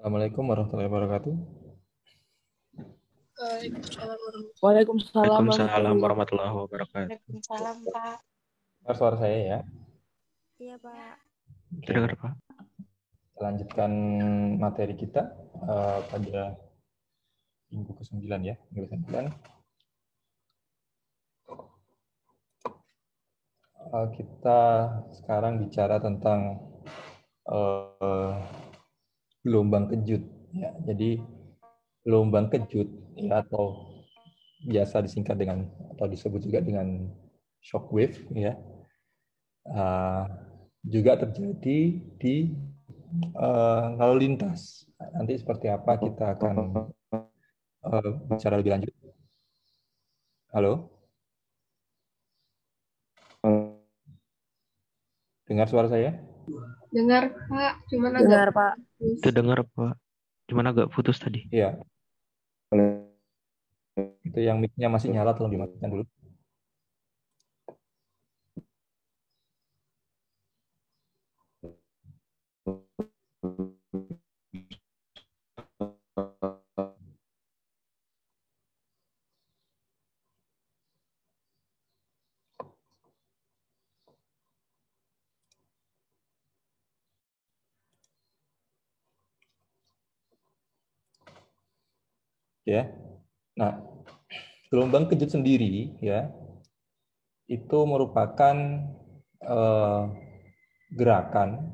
Assalamualaikum warahmatullahi wabarakatuh. Waalaikumsalam Waalaikumsalam warahmatullahi wabarakatuh. warahmatullahi wabarakatuh. Waalaikumsalam, Pak. Dengar suara saya ya. Iya, Pak. Terdengar, Oke, Pak? kita lanjutkan materi kita pada minggu ke-9 ya. Minggu ke-9. Kita sekarang bicara tentang gelombang kejut. Ya. Jadi gelombang kejut ya, atau biasa disingkat dengan atau disebut juga dengan shockwave ya. Juga terjadi di lalu lintas. Nanti seperti apa kita akan bicara lebih lanjut. Halo? Dengar suara saya? Dengar, Pak. Cuman Dengar, agak Pak. putus. Terdengar, Pak. Cuman agak putus tadi. Iya. Itu yang mic-nya masih nyala, tolong dimatikan dulu. Ya. Nah, gelombang kejut sendiri ya itu merupakan gerakan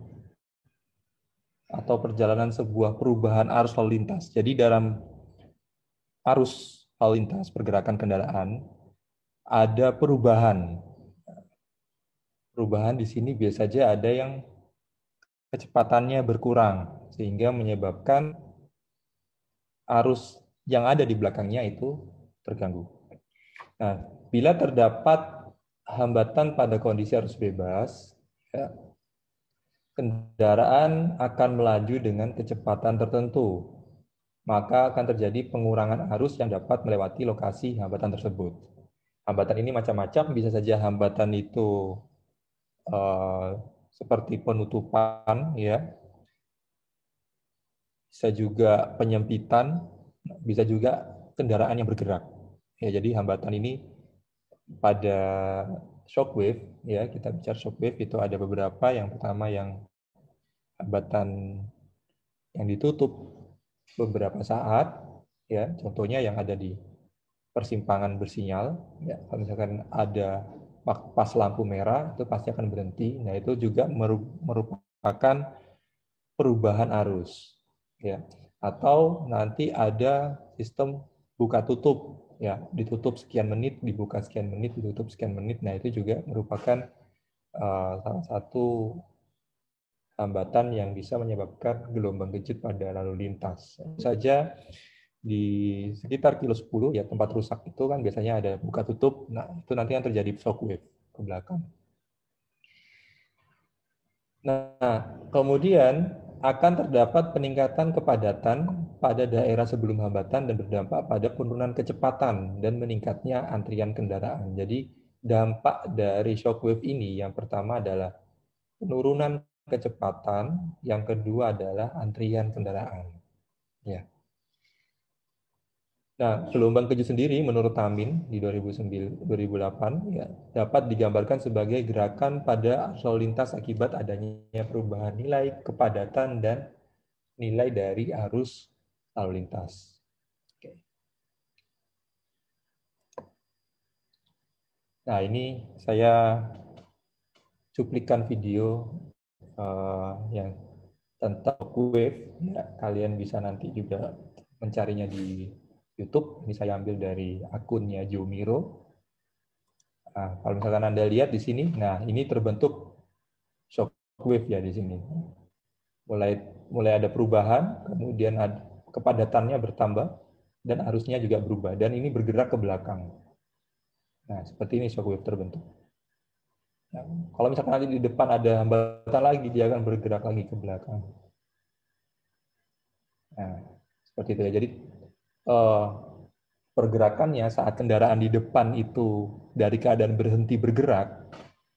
atau perjalanan sebuah perubahan arus lalu lintas. Jadi dalam arus lalu lintas pergerakan kendaraan ada perubahan. Perubahan di sini biasa saja ada yang kecepatannya berkurang sehingga menyebabkan arus yang ada di belakangnya itu terganggu. Nah, bila terdapat hambatan pada kondisi arus bebas, ya, kendaraan akan melaju dengan kecepatan tertentu. Maka akan terjadi pengurangan arus yang dapat melewati lokasi hambatan tersebut. Hambatan ini macam-macam, bisa saja hambatan itu seperti penutupan, ya, bisa juga penyempitan, bisa juga kendaraan yang bergerak. Ya, jadi hambatan ini pada shockwave, ya, kita bicara shockwave itu ada beberapa. Yang pertama yang hambatan yang ditutup beberapa saat, ya, contohnya yang ada di persimpangan bersinyal, ya, kalau misalkan ada pas lampu merah itu pasti akan berhenti. Nah, itu juga merupakan perubahan arus, ya. Atau nanti ada sistem buka tutup, ya, ditutup sekian menit, dibuka sekian menit, ditutup sekian menit. Nah, itu juga merupakan salah satu hambatan yang bisa menyebabkan gelombang kejut pada lalu lintas. Saja di sekitar kilo 10 ya, tempat rusak itu kan biasanya ada buka tutup. Nah, itu nanti yang terjadi shockwave ke belakang. Nah, kemudian akan terdapat peningkatan kepadatan pada daerah sebelum hambatan dan berdampak pada penurunan kecepatan dan meningkatnya antrian kendaraan. Jadi dampak dari shockwave ini yang pertama adalah penurunan kecepatan, yang kedua adalah antrian kendaraan. Ya. Nah, gelombang kejut sendiri menurut Tamin di 2008 ya, dapat digambarkan sebagai gerakan pada arus lalu lintas akibat adanya perubahan nilai kepadatan dan nilai dari arus lalu lintas. Oke. Nah, ini saya cuplikan video yang tentang wave. Ya, kalian bisa nanti juga mencarinya di YouTube. Ini saya ambil dari akunnya Jomiro. Nah, kalau misalkan Anda lihat di sini, nah ini terbentuk shockwave ya di sini. Mulai ada perubahan, kemudian kepadatannya bertambah dan arusnya juga berubah dan ini bergerak ke belakang. Nah, seperti ini shockwave terbentuk. Nah, kalau misalkan nanti di depan ada hambatan lagi, dia akan bergerak lagi ke belakang. Nah, seperti itu ya. Jadi pergerakannya saat kendaraan di depan itu dari keadaan berhenti bergerak,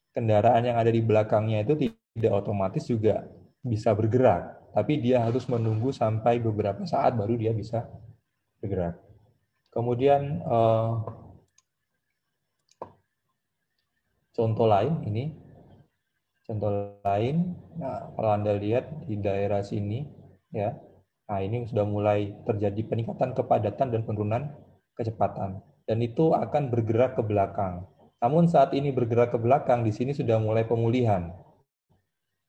kendaraan yang ada di belakangnya itu tidak otomatis juga bisa bergerak. tapi dia harus menunggu sampai beberapa saat baru dia bisa bergerak. Kemudian contoh lain ini, nah, kalau Anda lihat di daerah sini, ya, nah ini sudah mulai terjadi peningkatan kepadatan dan penurunan kecepatan, dan itu akan bergerak ke belakang. Namun saat ini bergerak ke belakang, di sini sudah mulai pemulihan,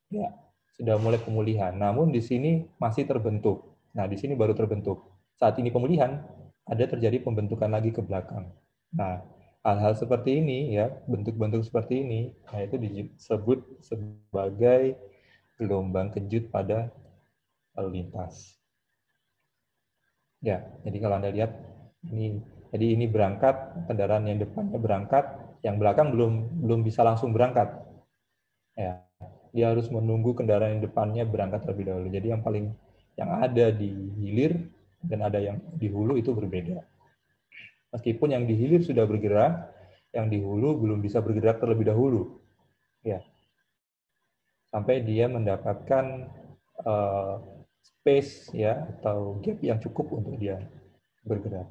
ya, sudah mulai pemulihan. Namun di sini masih terbentuk. Nah, di sini baru terbentuk. Saat ini pemulihan, ada terjadi pembentukan lagi ke belakang. Nah, hal-hal seperti ini, ya, bentuk-bentuk seperti ini, nah itu disebut sebagai gelombang kejut pada lalu lintas. Ya, jadi kalau Anda lihat ini, jadi ini berangkat, kendaraan yang depannya berangkat, yang belakang belum bisa langsung berangkat. Ya, dia harus menunggu kendaraan yang depannya berangkat terlebih dahulu. Jadi yang ada di hilir dan ada yang di hulu itu berbeda. Meskipun yang di hilir sudah bergerak, yang di hulu belum bisa bergerak terlebih dahulu, ya, sampai dia mendapatkan space, ya, atau gap yang cukup untuk dia bergerak.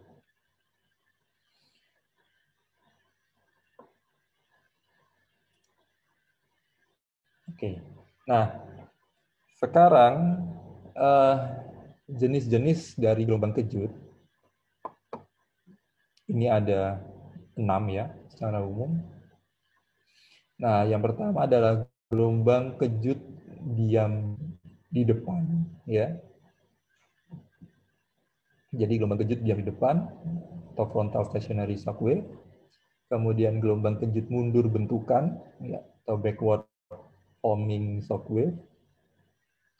Oke, nah sekarang jenis-jenis dari gelombang kejut ini ada 6 ya secara umum. Nah, yang pertama adalah gelombang kejut diam di depan, ya. Jadi gelombang kejut diam di depan atau frontal stationary shock wave. Kemudian gelombang kejut mundur bentukan, ya, atau backward forming shock wave.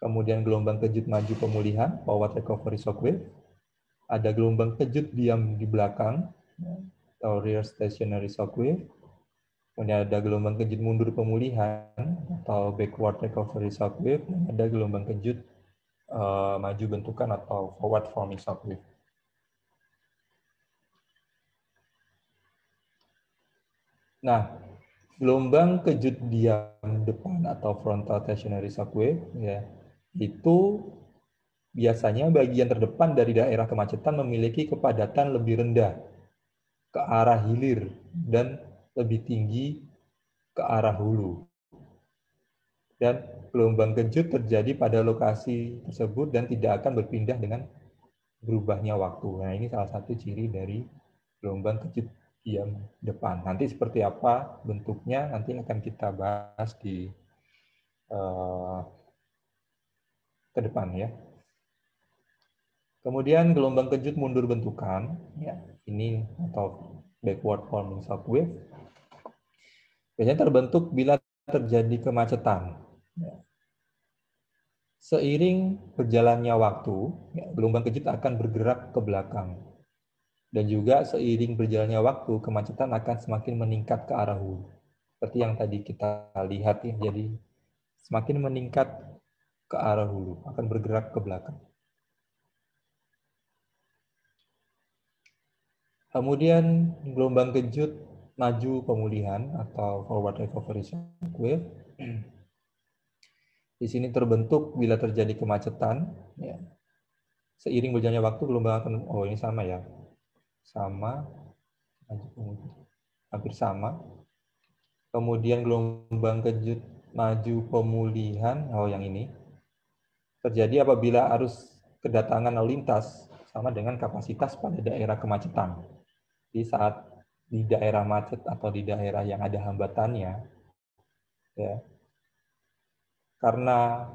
Kemudian gelombang kejut maju pemulihan, forward recovery shock wave. Ada gelombang kejut diam di belakang, atau rear stationary shock wave. Kemudian ada gelombang kejut mundur pemulihan atau backward recovery shock wave, dan ada gelombang kejut maju bentukan atau forward forming shock wave. Nah, gelombang kejut diam depan atau frontal stationary shock wave, ya, itu biasanya bagian terdepan dari daerah kemacetan memiliki kepadatan lebih rendah ke arah hilir dan lebih tinggi ke arah hulu. Dan gelombang kejut terjadi pada lokasi tersebut dan tidak akan berpindah dengan berubahnya waktu. Nah, ini salah satu ciri dari gelombang kejut diam depan. Nanti seperti apa bentuknya nanti akan kita bahas di ke depan, ya. Kemudian gelombang kejut mundur bentukan, ya, ini atau backward forming shock wave, biasanya terbentuk bila terjadi kemacetan. Ya. Seiring berjalannya waktu, ya, gelombang kejut akan bergerak ke belakang. Dan juga seiring berjalannya waktu, kemacetan akan semakin meningkat ke arah hulu. Seperti yang tadi kita lihat, ya, jadi semakin meningkat ke arah hulu, akan bergerak ke belakang. Kemudian gelombang kejut maju pemulihan atau forward recovery shock wave. Di sini terbentuk bila terjadi kemacetan, ya. Seiring berjalannya waktu gelombang akan, oh ini sama ya, sama, hampir sama. Kemudian gelombang kejut maju pemulihan, oh yang ini, terjadi apabila arus kedatangan lalu lintas sama dengan kapasitas pada daerah kemacetan. Di saat di daerah macet atau di daerah yang ada hambatannya, ya, karena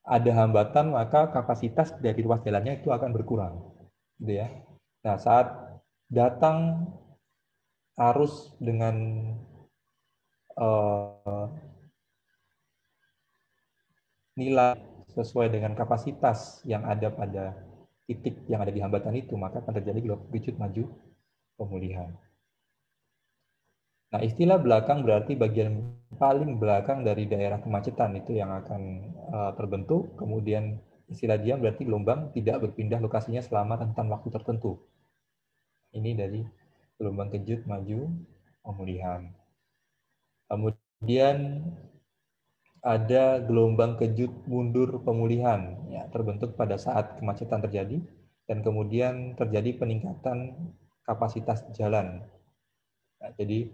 ada hambatan maka kapasitas dari ruas jalannya itu akan berkurang, gitu ya. Nah, saat datang arus dengan nilai sesuai dengan kapasitas yang ada pada titik yang ada di hambatan itu, maka akan terjadi gelombang kejut maju pemulihan. Nah, istilah belakang berarti bagian paling belakang dari daerah kemacetan itu yang akan terbentuk. Kemudian istilah diam berarti gelombang tidak berpindah lokasinya selama rentan waktu tertentu. Ini dari gelombang kejut maju pemulihan. Kemudian ada gelombang kejut mundur pemulihan, ya, terbentuk pada saat kemacetan terjadi dan kemudian terjadi peningkatan kapasitas jalan. Nah, jadi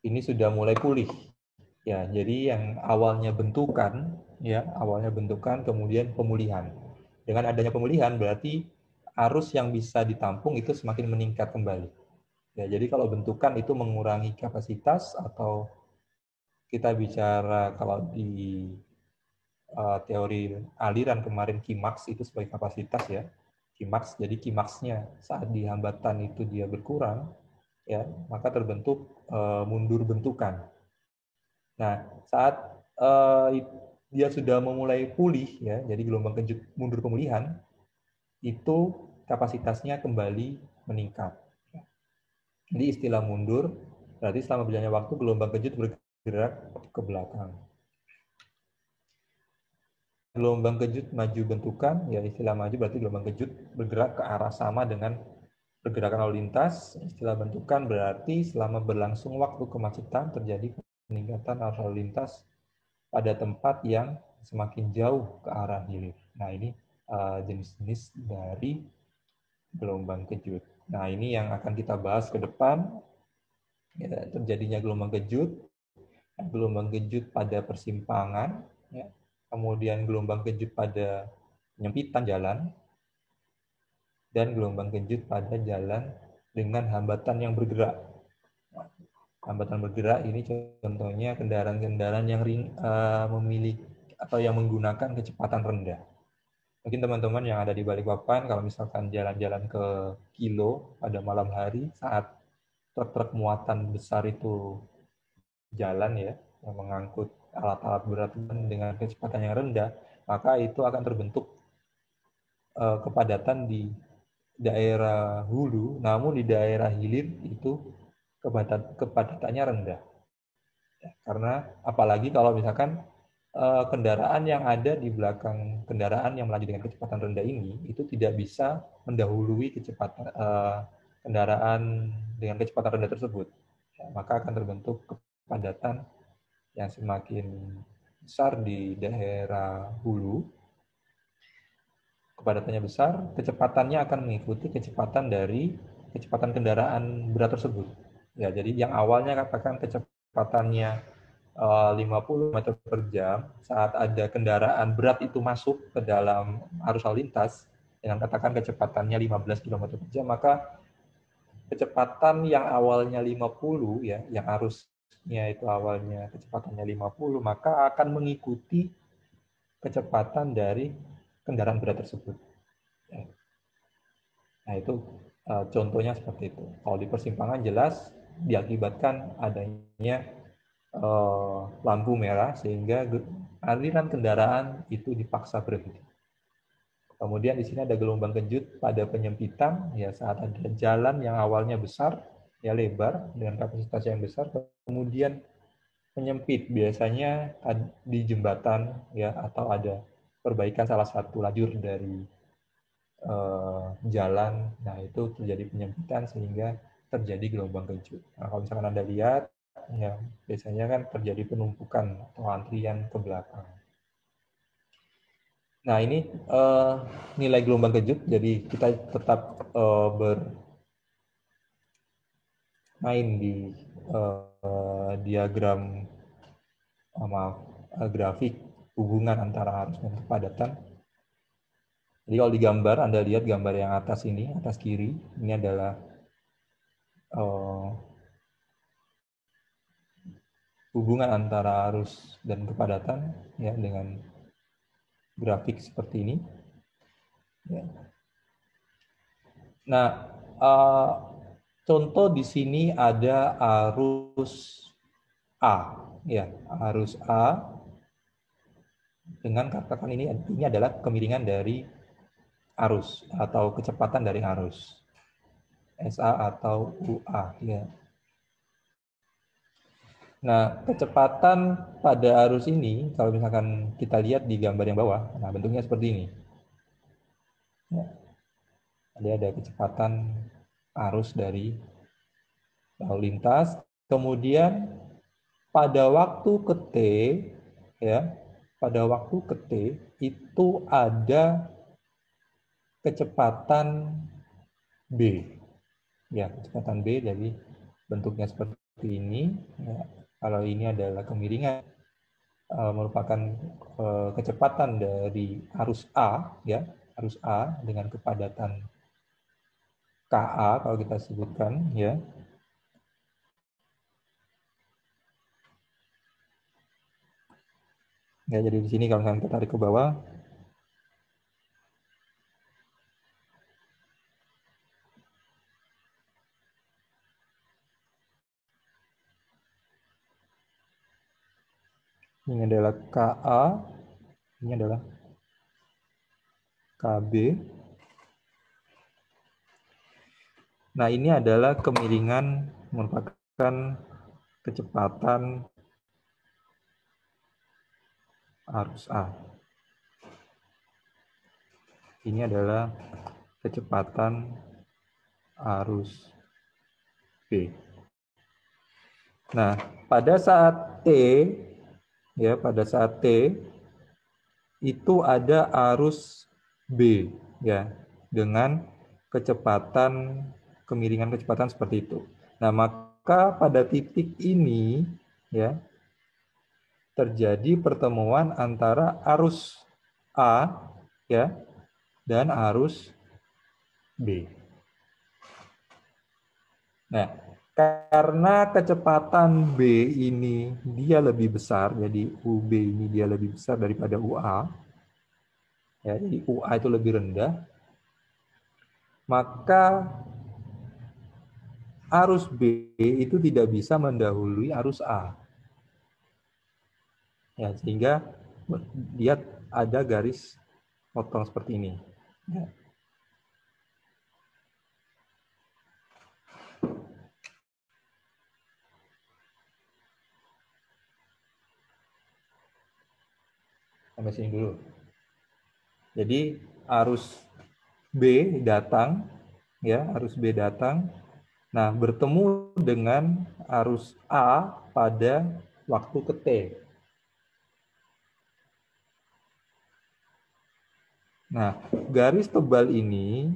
ini sudah mulai pulih. Ya, jadi yang awalnya bentukan, ya, awalnya bentukan kemudian pemulihan. Dengan adanya pemulihan berarti arus yang bisa ditampung itu semakin meningkat kembali. Ya, jadi kalau bentukan itu mengurangi kapasitas atau kita bicara kalau di teori aliran kemarin Kimax itu sebagai kapasitas ya. Kimax, jadi Kimaxnya saat di hambatan itu dia berkurang, ya, maka terbentuk mundur bentukan. Nah, saat dia sudah memulai pulih, ya, jadi gelombang kejut mundur pemulihan, itu kapasitasnya kembali meningkat. Jadi istilah mundur, berarti selama berjalannya waktu gelombang kejut bergerak ke belakang. Gelombang kejut maju bentukan, ya istilah maju berarti gelombang kejut bergerak ke arah sama dengan pergerakan lalu lintas. Istilah bentukan berarti selama berlangsung waktu kemacetan terjadi peningkatan arus lalu lintas pada tempat yang semakin jauh ke arah hilir. Nah, ini jenis-jenis dari gelombang kejut. Nah, ini yang akan kita bahas ke depan. Ya, terjadinya gelombang kejut pada persimpangan, ya. Kemudian gelombang kejut pada penyempitan jalan, dan gelombang kejut pada jalan dengan hambatan yang bergerak. Hambatan bergerak ini contohnya kendaraan-kendaraan yang memiliki atau yang menggunakan kecepatan rendah. Mungkin teman-teman yang ada di Balikpapan, kalau misalkan jalan-jalan ke Kilo pada malam hari saat truk-truk muatan besar itu jalan ya, yang mengangkut alat-alat berat dengan kecepatan yang rendah, maka itu akan terbentuk kepadatan di daerah hulu, namun di daerah hilir itu kepadatannya rendah. Ya, karena apalagi kalau misalkan kendaraan yang ada di belakang kendaraan yang melaju dengan kecepatan rendah ini itu tidak bisa mendahului kecepatan kendaraan dengan kecepatan rendah tersebut, ya, maka akan terbentuk kepadatan yang semakin besar di daerah hulu. Kepadatannya besar, kecepatannya akan mengikuti kecepatan dari kecepatan kendaraan berat tersebut. Ya, jadi yang awalnya katakan kecepatannya 50 meter per jam, saat ada kendaraan berat itu masuk ke dalam arus lalu lintas dengan katakan kecepatannya 15 km per jam, maka kecepatan yang awalnya 50 ya, yang arusnya itu awalnya kecepatannya 50, maka akan mengikuti kecepatan dari kendaraan berat tersebut. Nah, itu contohnya seperti itu. Kalau di persimpangan jelas diakibatkan adanya lampu merah sehingga aliran kendaraan itu dipaksa berhenti. Kemudian di sini ada gelombang kejut pada penyempitan, ya saat ada jalan yang awalnya besar, ya lebar dengan kapasitas yang besar, kemudian menyempit biasanya di jembatan ya atau ada perbaikan salah satu lajur dari jalan, nah itu terjadi penyempitan sehingga terjadi gelombang kejut. Nah, kalau misalkan Anda lihat, ya biasanya kan terjadi penumpukan atau antrian ke belakang. Nah, ini nilai gelombang kejut, jadi kita tetap bermain di diagram grafik hubungan antara arus dan kepadatan. Jadi kalau di gambar, Anda lihat gambar yang atas ini, atas kiri, ini adalah hubungan antara arus dan kepadatan ya dengan grafik seperti ini. Ya. Nah, contoh di sini ada arus A, ya arus A dengan katakan ini adalah kemiringan dari arus atau kecepatan dari arus SA atau UA, ya. Nah, kecepatan pada arus ini, kalau misalkan kita lihat di gambar yang bawah, nah bentuknya seperti ini. Ya. Ada kecepatan arus dari lalu lintas. Kemudian pada waktu ke T, ya, pada waktu ke T itu ada kecepatan B. Ya, kecepatan B jadi bentuknya seperti ini. Ya, kalau ini adalah kemiringan merupakan kecepatan dari arus A, ya, arus A dengan kepadatan KA kalau kita sebutkan, ya. Ya, jadi di sini kalau misalnya kita tarik ke bawah, ini adalah KA, ini adalah KB. Nah, ini adalah kemiringan merupakan kecepatan arus A. Ini adalah kecepatan arus B. Nah, pada saat T, ya, pada saat T itu ada arus B, ya, dengan kecepatan kemiringan kecepatan seperti itu. Nah, maka pada titik ini, ya, terjadi pertemuan antara arus A, ya, dan arus B. Nah, karena kecepatan B ini dia lebih besar, jadi UB ini dia lebih besar daripada UA, ya, jadi UA itu lebih rendah, maka arus B itu tidak bisa mendahului arus A. Ya, sehingga dia ada garis potong seperti ini. Ya. Sampai sini dulu. Jadi arus B datang, ya, arus B datang. Nah, bertemu dengan arus A pada waktu ke T. Nah, garis tebal ini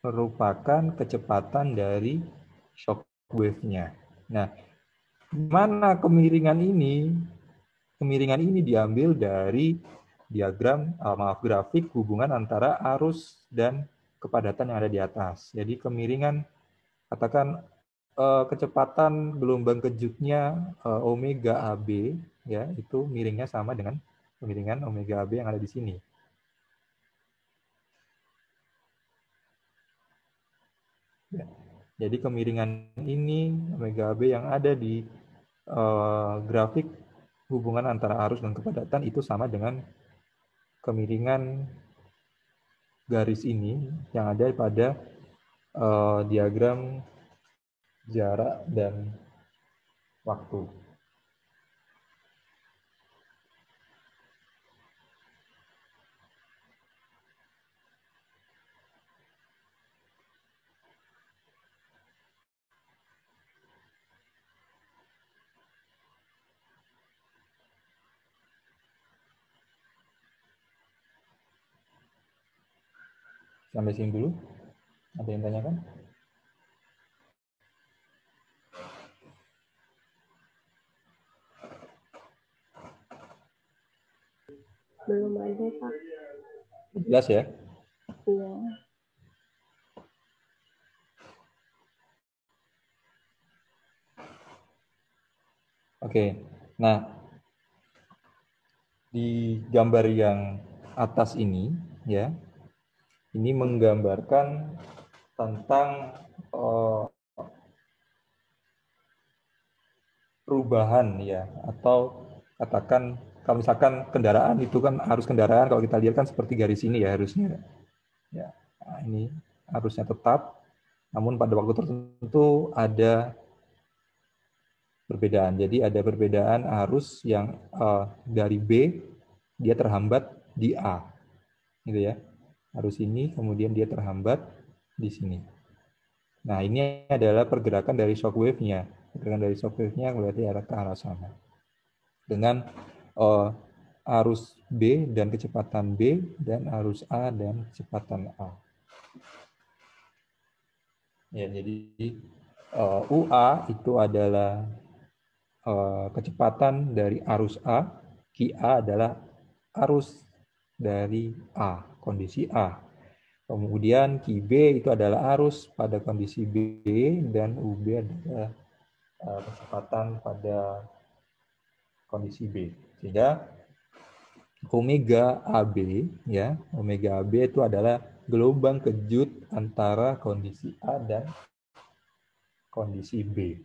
merupakan kecepatan dari shock wave-nya. Nah, mana kemiringan ini? Kemiringan ini diambil dari diagram, grafik hubungan antara arus dan kepadatan yang ada di atas. Jadi kemiringan, katakan kecepatan gelombang kejutnya omega AB, ya, itu miringnya sama dengan kemiringan omega AB yang ada di sini. Ya. Jadi kemiringan ini omega AB yang ada di grafik hubungan antara arus dan kepadatan itu sama dengan kemiringan garis ini yang ada pada diagram jarak dan waktu. Sampai sini dulu. Ada yang tanyakan? Belum ada, Pak. Jelas ya? Iya. Oke. Nah, di gambar yang atas ini, ya, ini menggambarkan tentang perubahan, ya, atau katakan kalau misalkan kendaraan itu kan arus kendaraan kalau kita lihat kan seperti garis ini ya harusnya, ya. Nah, ini arusnya tetap, namun pada waktu tertentu ada perbedaan. Jadi ada perbedaan arus yang dari B dia terhambat di A, gitu ya. Arus ini kemudian dia terhambat di sini. Nah, ini adalah pergerakan dari shock wave-nya. Pergerakan dari shock wave-nya berarti arah ke arah sana. Dengan arus B dan kecepatan B, dan arus A dan kecepatan A. Ya, jadi UA itu adalah kecepatan dari arus A, QA adalah arus dari A, kondisi A. Kemudian QB itu adalah arus pada kondisi B, dan UB adalah kecepatan pada kondisi B. Sehingga omega AB, ya, omega AB itu adalah gelombang kejut antara kondisi A dan kondisi B.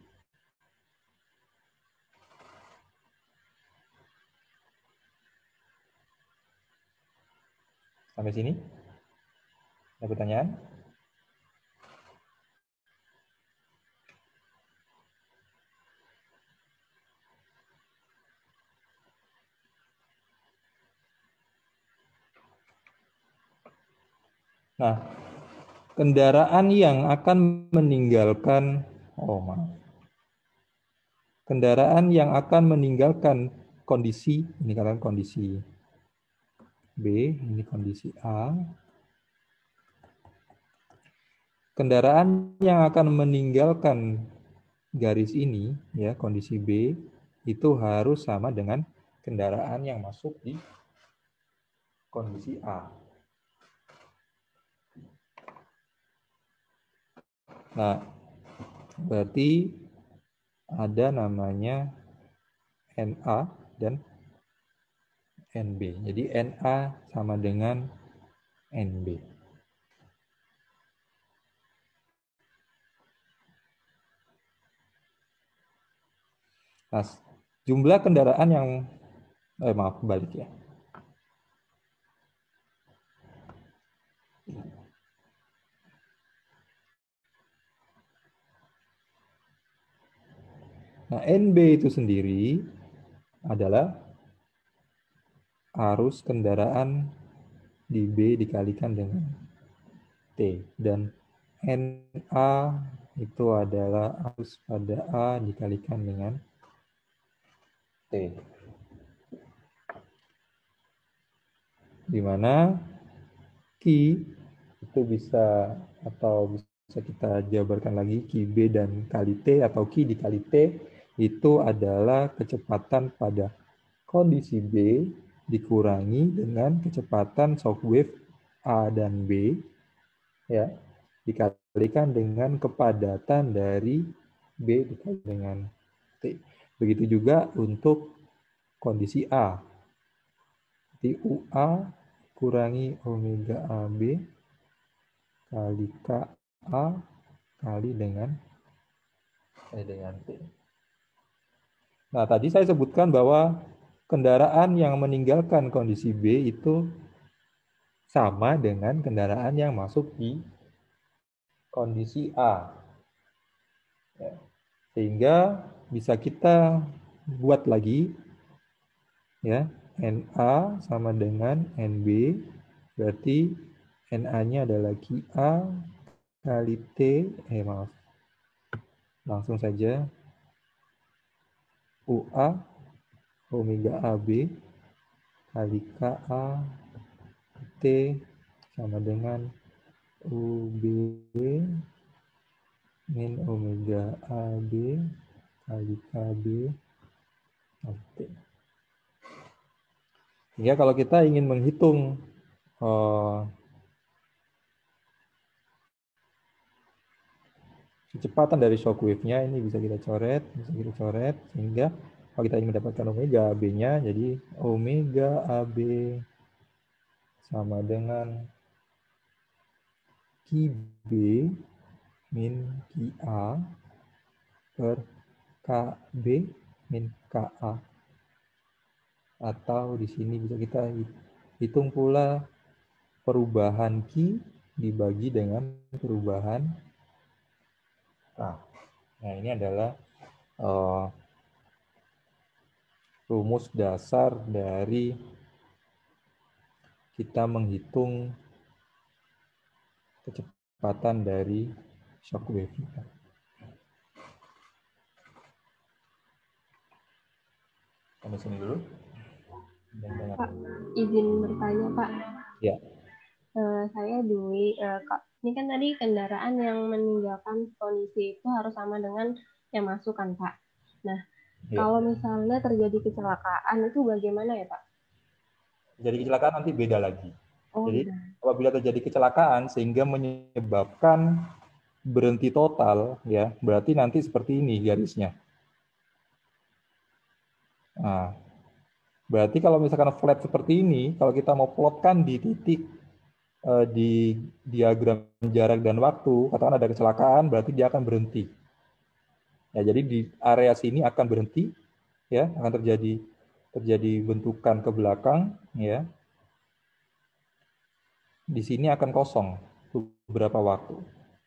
Sampai sini? Ada pertanyaan? Nah, kendaraan yang akan meninggalkan, kendaraan yang akan meninggalkan kondisi, ini kalian kondisi B, ini kondisi A. Kendaraan yang akan meninggalkan garis ini, ya, kondisi B, itu harus sama dengan kendaraan yang masuk di kondisi A. Nah, berarti ada namanya NA dan NB. Jadi NA sama dengan NB. Nah, jumlah kendaraan yang maaf, balik ya. Nah, NB itu sendiri adalah arus kendaraan di B dikalikan dengan T, dan NA itu adalah arus pada A dikalikan dengan T. Di mana Q itu bisa, atau bisa kita jabarkan lagi, QB dan kali T, atau Q dikali T itu adalah kecepatan pada kondisi B dikurangi dengan kecepatan shockwave A dan B, ya, dikalikan dengan kepadatan dari B dikali dengan T. Begitu juga untuk kondisi A. Jadi UA kurangi omega AB kali KA kali dengan T. Nah, tadi saya sebutkan bahwa kendaraan yang meninggalkan kondisi B itu sama dengan kendaraan yang masuk di kondisi A. Ya. Sehingga bisa kita buat lagi, ya, NA sama dengan NB, berarti NA-nya adalah QA kali T, langsung saja UA omega AB kali KA T sama dengan UB min omega AB kali KB T. Sehingga kalau kita ingin menghitung kecepatan dari shockwave-nya, ini bisa kita coret, sehingga kalau kita ingin mendapatkan omega AB-nya, jadi omega AB sama dengan QB min QA per KB min KA. Atau di sini bisa kita hitung pula perubahan Q dibagi dengan perubahan K. Nah, ini adalah rumus dasar dari kita menghitung kecepatan dari shockwave kita. Sampai sini dulu. Banyak. Pak, izin bertanya Pak. Ya. Saya Dwi. Ini kan tadi kendaraan yang meninggalkan kondisi itu harus sama dengan yang masuk kan Pak. Nah, Ya. kalau misalnya terjadi kecelakaan itu bagaimana ya Pak? Jadi kecelakaan nanti beda lagi. Oh, Jadi udah. apabila terjadi kecelakaan sehingga menyebabkan berhenti total, ya berarti nanti seperti ini garisnya. Nah, berarti kalau misalkan flat seperti ini, kalau kita mau plotkan di titik di diagram jarak dan waktu, katakan ada kecelakaan, berarti dia akan berhenti. Ya, jadi di area sini akan berhenti, ya, akan terjadi bentukan ke belakang, ya. Di sini akan kosong beberapa waktu.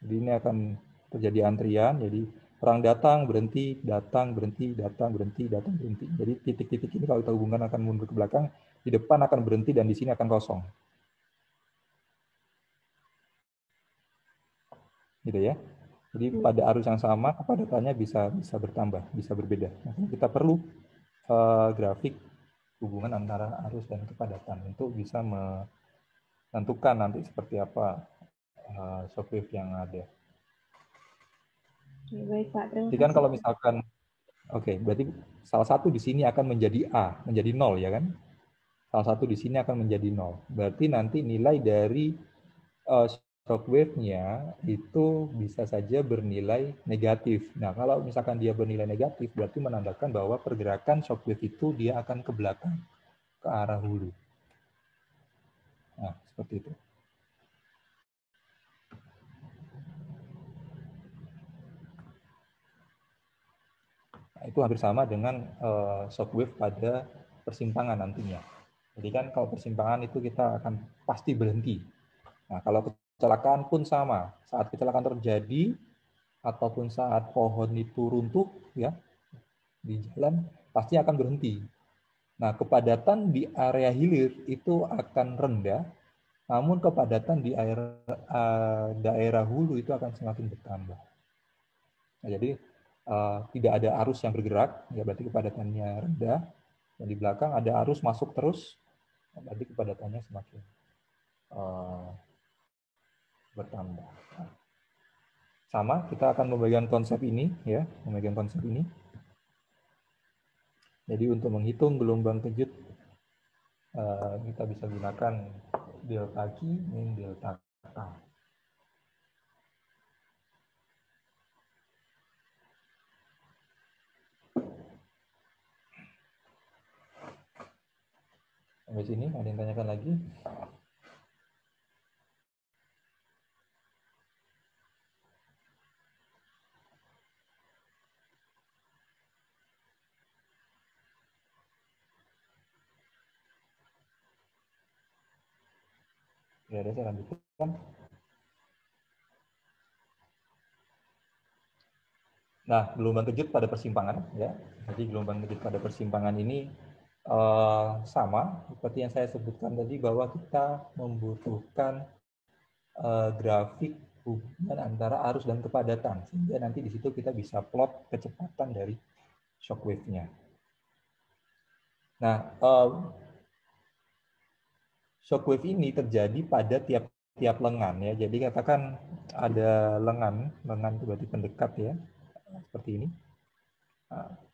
Jadi ini akan terjadi antrian, jadi orang datang, berhenti, datang, berhenti, datang, berhenti, datang, berhenti. Jadi titik-titik ini kalau kita hubungkan akan mundur ke belakang, di depan akan berhenti dan di sini akan kosong. Gitu ya. Jadi pada arus yang sama kepadatannya bisa bertambah, bisa berbeda. Makanya kita perlu grafik hubungan antara arus dan kepadatan untuk bisa menentukan nanti seperti apa shockwave yang ada. Oke, baik Pak, terima Jadi kan kasih. kalau misalkan, oke, berarti salah satu di sini akan menjadi A, menjadi 0 ya kan? Salah satu di sini akan menjadi 0. Berarti nanti nilai dari shockwave-nya itu bisa saja bernilai negatif. Nah, kalau misalkan dia bernilai negatif, berarti menandakan bahwa pergerakan shockwave itu dia akan ke belakang, ke arah hulu. Nah, seperti itu. Nah, itu hampir sama dengan shockwave pada persimpangan nantinya. Jadi kan kalau persimpangan itu kita akan pasti berhenti. Nah, kalau kecelakaan pun sama. Saat kecelakaan terjadi ataupun saat pohon itu runtuh ya di jalan pasti akan berhenti. Nah, kepadatan di area hilir itu akan rendah, namun kepadatan di daerah hulu itu akan semakin bertambah. Nah, jadi tidak ada arus yang bergerak, ya berarti kepadatannya rendah. Dan di belakang ada arus masuk terus, berarti kepadatannya semakin bertambah. Nah, sama, kita akan memegang konsep ini, ya, memegang konsep ini. Jadi untuk menghitung gelombang kejut, kita bisa gunakan delta Q min delta K. Sampai sini, ada yang tanyakan lagi? Ya, ada saya lanjutkan. Nah, gelombang kejut pada persimpangan, ya. Jadi gelombang kejut pada persimpangan ini sama seperti yang saya sebutkan tadi bahwa kita membutuhkan grafik hubungan antara arus dan kepadatan sehingga nanti di situ kita bisa plot kecepatan dari shockwave-nya. Nah, shockwave ini terjadi pada tiap lengan ya. Jadi katakan ada lengan itu berarti pendekat ya, seperti ini. Nah,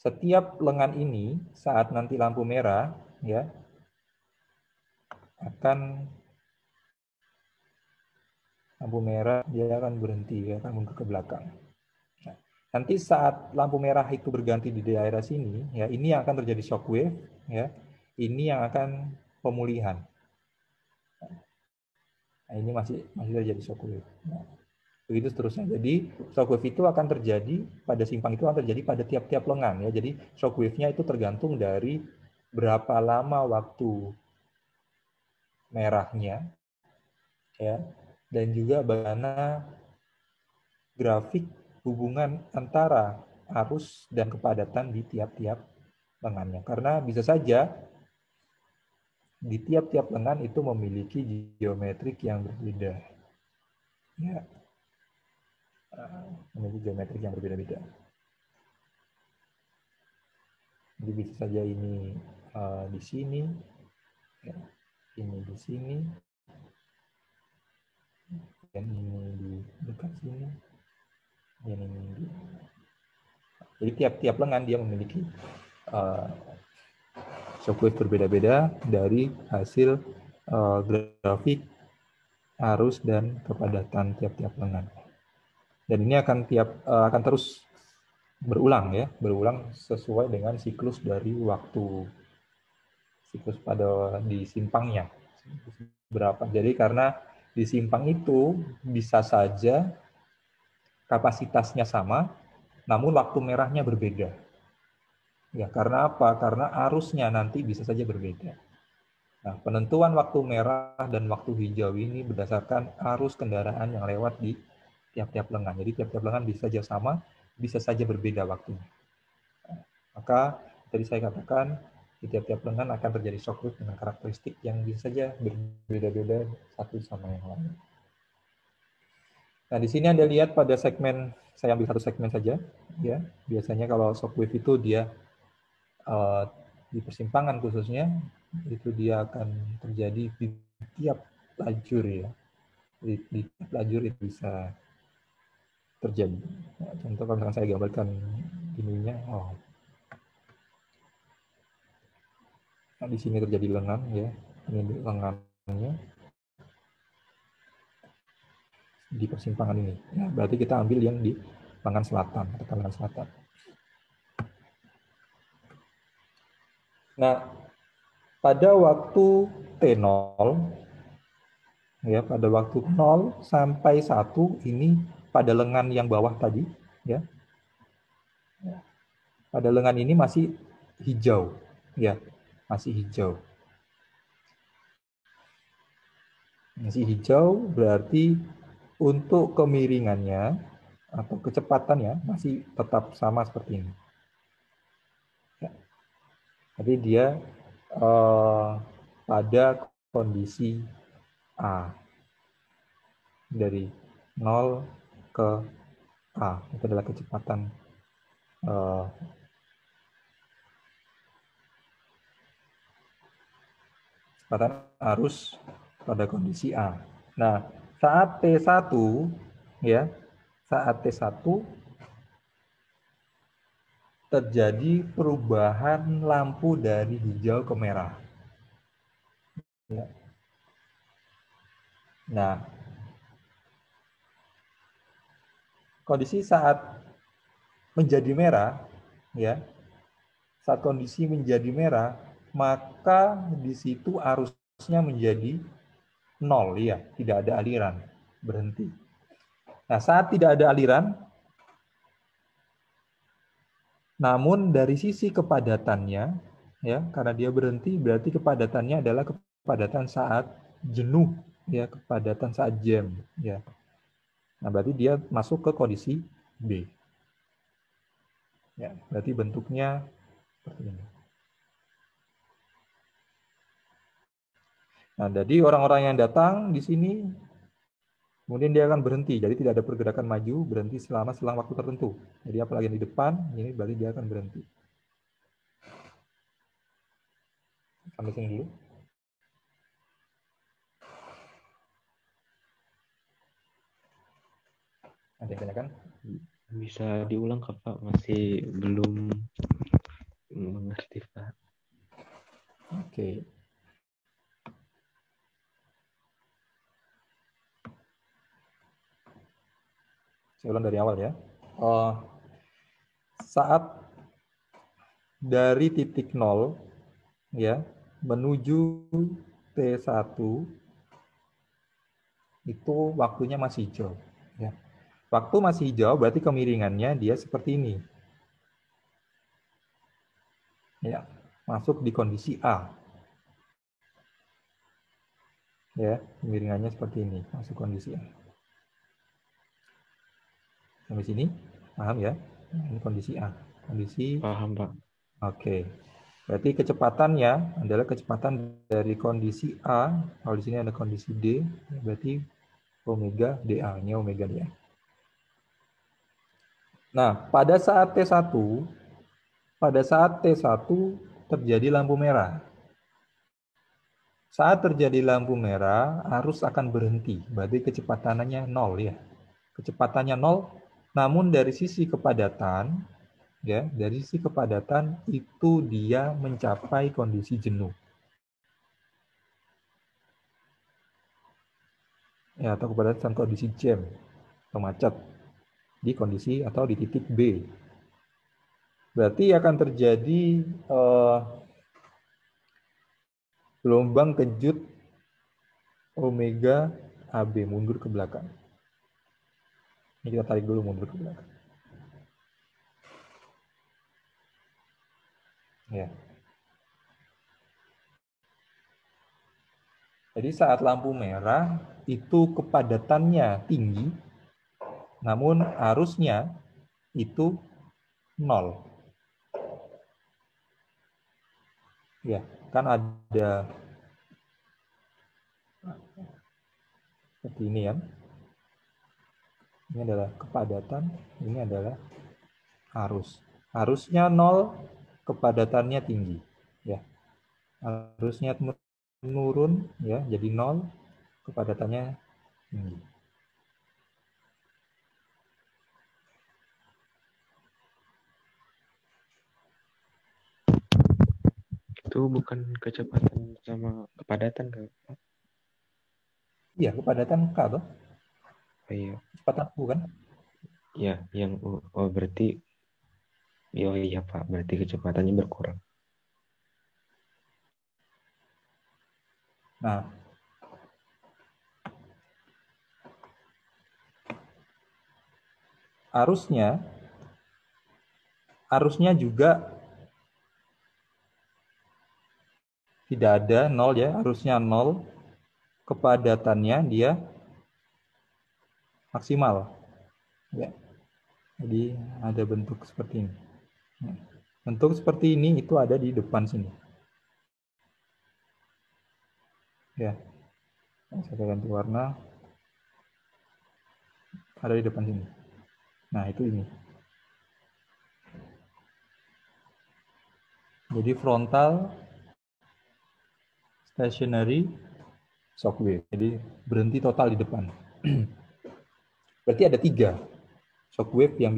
setiap lengan ini saat nanti lampu merah ya akan lampu merah dia akan berhenti, dia akan mundur ke belakang. Nah, nanti saat lampu merah itu berganti di daerah sini ya, ini yang akan terjadi shockwave ya. Ini yang akan pemulihan. Nah, ini masih terjadi shockwave. Nah, begitu seterusnya. Jadi shockwave itu akan terjadi pada simpang itu akan terjadi pada tiap-tiap lengan ya. Jadi shockwave-nya itu tergantung dari berapa lama waktu merahnya ya, dan juga bagaimana grafik hubungan antara arus dan kepadatan di tiap-tiap lengannya. Karena bisa saja di tiap-tiap lengan itu memiliki geometrik yang berbeda. Ya, memiliki geometrik yang berbeda-beda. Jadi bisa saja ini di sini, ya. Ini di sini, dan ini di dekat sini, dan ini di. Jadi tiap-tiap lengan dia memiliki shockwave berbeda-beda dari hasil grafik arus dan kepadatan tiap-tiap lengan. Dan ini akan terus berulang ya, berulang sesuai dengan siklus dari waktu, siklus pada di simpangnya berapa. Jadi karena di simpang itu bisa saja kapasitasnya sama, namun waktu merahnya berbeda. Ya, karena apa? Karena arusnya nanti bisa saja berbeda. Nah, penentuan waktu merah dan waktu hijau ini berdasarkan arus kendaraan yang lewat di tiap-tiap lengan. Jadi tiap-tiap lengan bisa saja sama, bisa saja berbeda waktunya. Maka tadi saya katakan di tiap-tiap lengan akan terjadi shockwave dengan karakteristik yang bisa saja berbeda-beda satu sama yang lain. Nah, di sini Anda lihat pada segmen, saya ambil satu segmen saja, ya. Biasanya kalau shockwave itu dia di persimpangan khususnya, itu dia akan terjadi di tiap lajur ya. Di tiap lajur itu bisa terjadi. Nah, contoh kalau misalkan saya gambarkan ininya, nah, di sini terjadi lengan ya, ini lengannya di persimpangan ini. Ya, berarti kita ambil yang di lengan selatan, atau lengan selatan. Nah, pada waktu T0, ya, pada waktu 0 sampai 1 ini pada lengan yang bawah tadi, ya. Pada lengan ini masih hijau, ya, masih hijau. Masih hijau berarti untuk kemiringannya atau kecepatannya masih tetap sama seperti ini. Ya. Jadi dia pada kondisi A, dari 0 ke A, itu adalah kecepatan kecepatan arus pada kondisi A. Nah, saat T1 ya, saat T1 terjadi perubahan lampu dari hijau ke merah. Ya. Nah, kondisi saat menjadi merah, ya, saat kondisi menjadi merah, maka di situ arusnya menjadi 0, ya, tidak ada aliran, berhenti. Nah, saat tidak ada aliran, namun dari sisi kepadatannya, ya, karena dia berhenti, berarti kepadatannya adalah kepadatan saat jenuh, ya, kepadatan saat jam, ya. Nah, berarti dia masuk ke kondisi B. Ya, berarti bentuknya seperti ini. Nah, jadi orang-orang yang datang di sini, kemudian dia akan berhenti. Jadi tidak ada pergerakan maju, berhenti selang waktu tertentu. Jadi apalagi yang di depan, ini berarti dia akan berhenti. Sampai sini dulu. Ada yang tanyakan? Bisa diulang Kak, masih belum mengerti Pak. Oke. Saya ulang dari awal ya. Saat dari titik 0 ya menuju T1 itu waktunya masih hijau. Ya. Waktu masih hijau berarti kemiringannya dia seperti ini. Ya, masuk di kondisi A. Ya, kemiringannya seperti ini, masuk kondisi A. Sampai sini, paham ya? Nah, ini kondisi A. Kondisi Paham Pak. Oke. Berarti kecepatannya adalah kecepatan dari kondisi A. Kalau di sini ada kondisi D, berarti omega dA-nya omega dA. Nah, pada saat T1 terjadi lampu merah. Saat terjadi lampu merah, arus akan berhenti. Berarti kecepatannya 0 ya. Kecepatannya 0, namun dari sisi kepadatan, ya, dari sisi kepadatan itu dia mencapai kondisi jenuh. Ya, atau kepadatan kondisi jam atau macet di kondisi atau di titik B. Berarti akan terjadi gelombang kejut omega AB mundur ke belakang. Ini kita tarik dulu mundur ke belakang. Ya. Jadi saat lampu merah itu kepadatannya tinggi, namun arusnya itu 0. Ya, kan ada seperti ini ya. Ini adalah kepadatan, ini adalah arus. Arusnya 0, kepadatannya tinggi. Ya, arusnya menurun ya, jadi 0, kepadatannya tinggi. Itu bukan kecepatan sama kepadatan kan? Iya, kepadatan K toh? Oh, iya. Kecepatan U kan? Ya, yang berarti iya Pak, berarti kecepatannya berkurang. Nah, arusnya juga tidak ada 0 ya, arusnya 0, kepadatannya dia maksimal. Ya. Jadi ada bentuk seperti ini. Bentuk seperti ini itu ada di depan sini. Ya, saya ganti warna. Ada di depan sini. Nah, itu ini. Jadi frontal stationary shockwave. Jadi berhenti total di depan. Berarti ada 3 shockwave yang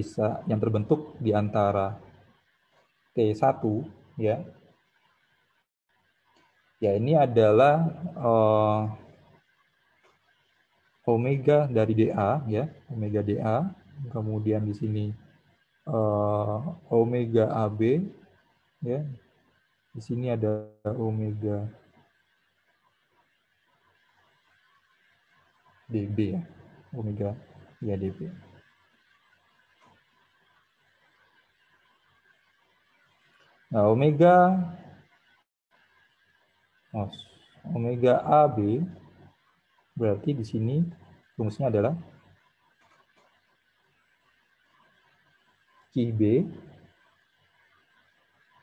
terbentuk di antara T1 ya. Ya, ini adalah omega dari DA ya, omega DA. Kemudian di sini omega AB ya. Di sini ada omega DB ya. Omega ya DB. Nah, omega AB berarti di sini rumusnya adalah QB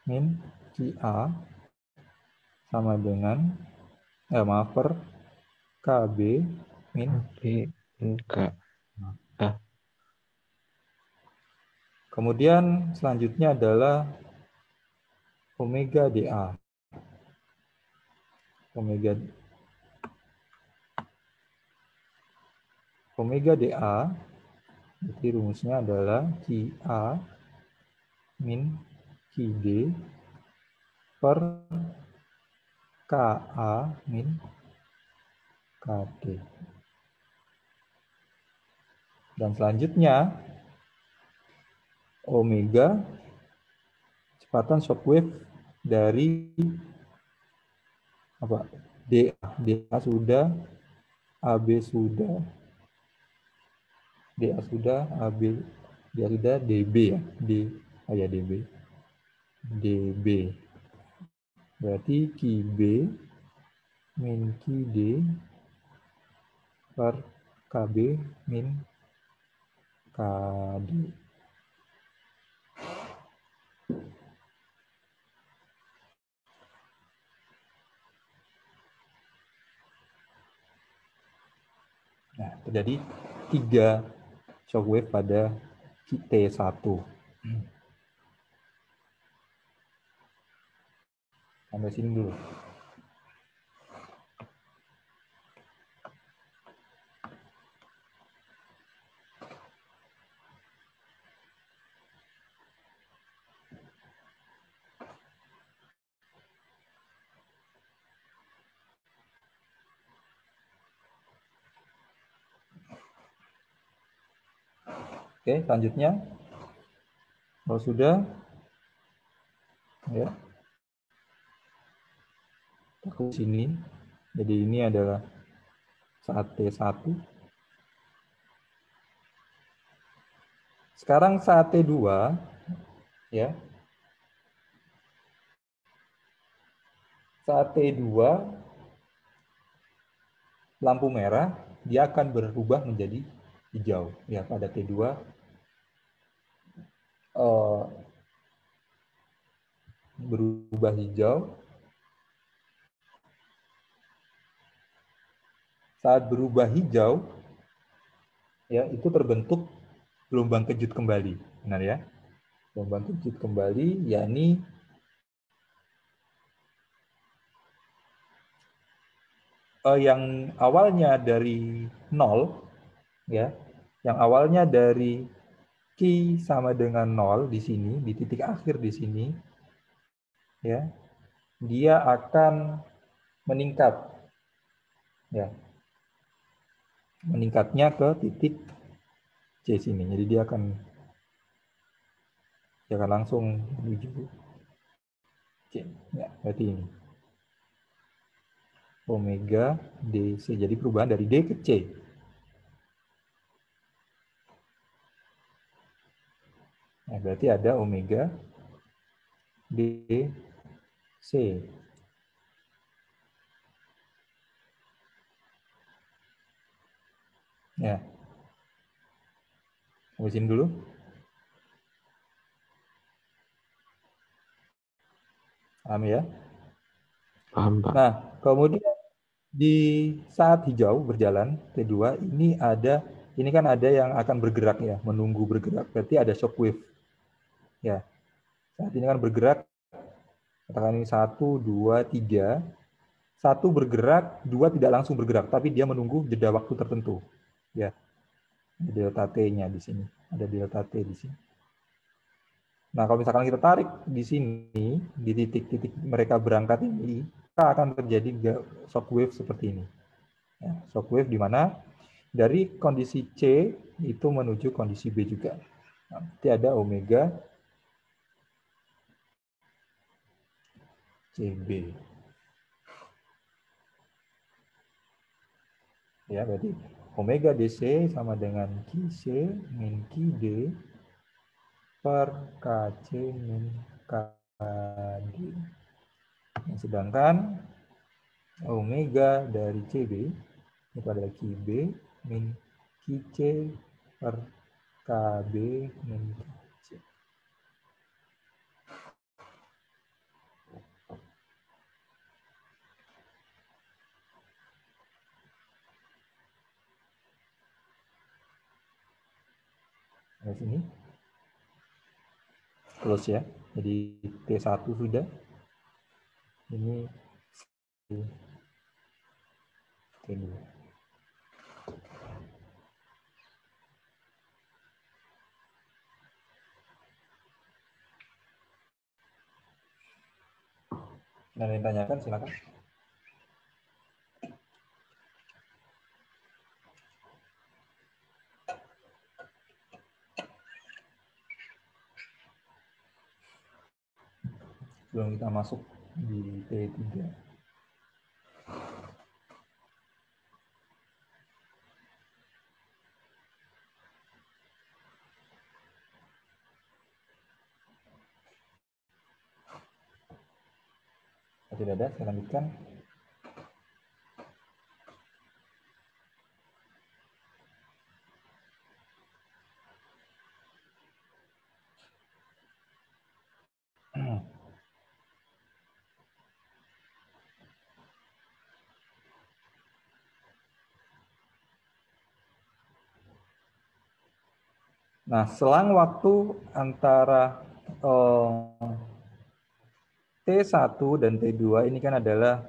min QA sama dengan per KB min K. Kemudian selanjutnya adalah omega DA. Omega DA, jadi rumusnya adalah QA min QD per KA min KD. Dan selanjutnya omega kecepatan shockwave dari apa? DA sudah, AB sudah, DA sudah, AB DA sudah, DB ya, DB. DB. Berarti QB min QD per KB min KD. Nah, terjadi 3 shockwave pada T1. Sampai sini dulu. Oke, selanjutnya kalau sudah ya ke sini. Jadi ini adalah sate 1. Sekarang sate 2 ya. Sate 2 lampu merah dia akan berubah menjadi hijau ya pada T2 berubah hijau. Saat berubah hijau ya itu terbentuk gelombang kejut kembali, benar ya? Gelombang kejut kembali yakni yang awalnya dari 0 ya, yang awalnya dari Q sama dengan 0 di sini, di titik akhir di sini ya, dia akan meningkat ya. Meningkatnya ke titik C sini. Jadi dia akan langsung menuju C. Ya, berarti ini omega DC. Jadi perubahan dari D ke C. Nah, berarti ada omega DC. Ya. Sampai sini dulu. Paham ya? Paham, Pak. Nah, kemudian di saat hijau berjalan T2 ini kan ada yang akan bergerak ya, menunggu bergerak. Berarti ada shock wave. Ya. Saat ini kan bergerak, katakan ini 1, 2, 3. 1 bergerak, 2 tidak langsung bergerak, tapi dia menunggu jeda waktu tertentu. Ya. Ada delta T-nya di sini. Ada delta T di sini. Nah, kalau misalkan kita tarik di sini, di titik-titik mereka berangkat ini, maka akan terjadi shock wave seperti ini. Ya, shock wave di mana dari kondisi C itu menuju kondisi B juga. Nah, nanti ada omega CB. Ya, berarti omega DC sama dengan QC min QD per KC min KD. Sedangkan omega dari CB itu adalah QB min QC per KB min QC. Di sini close ya. Jadi T1 sudah. Ini T2. Nah, yang tanyakan silakan. Sebelum kita masuk di T3. Tidak ada, saya lanjutkan. Nah, selang waktu antara T1 dan T2 ini kan adalah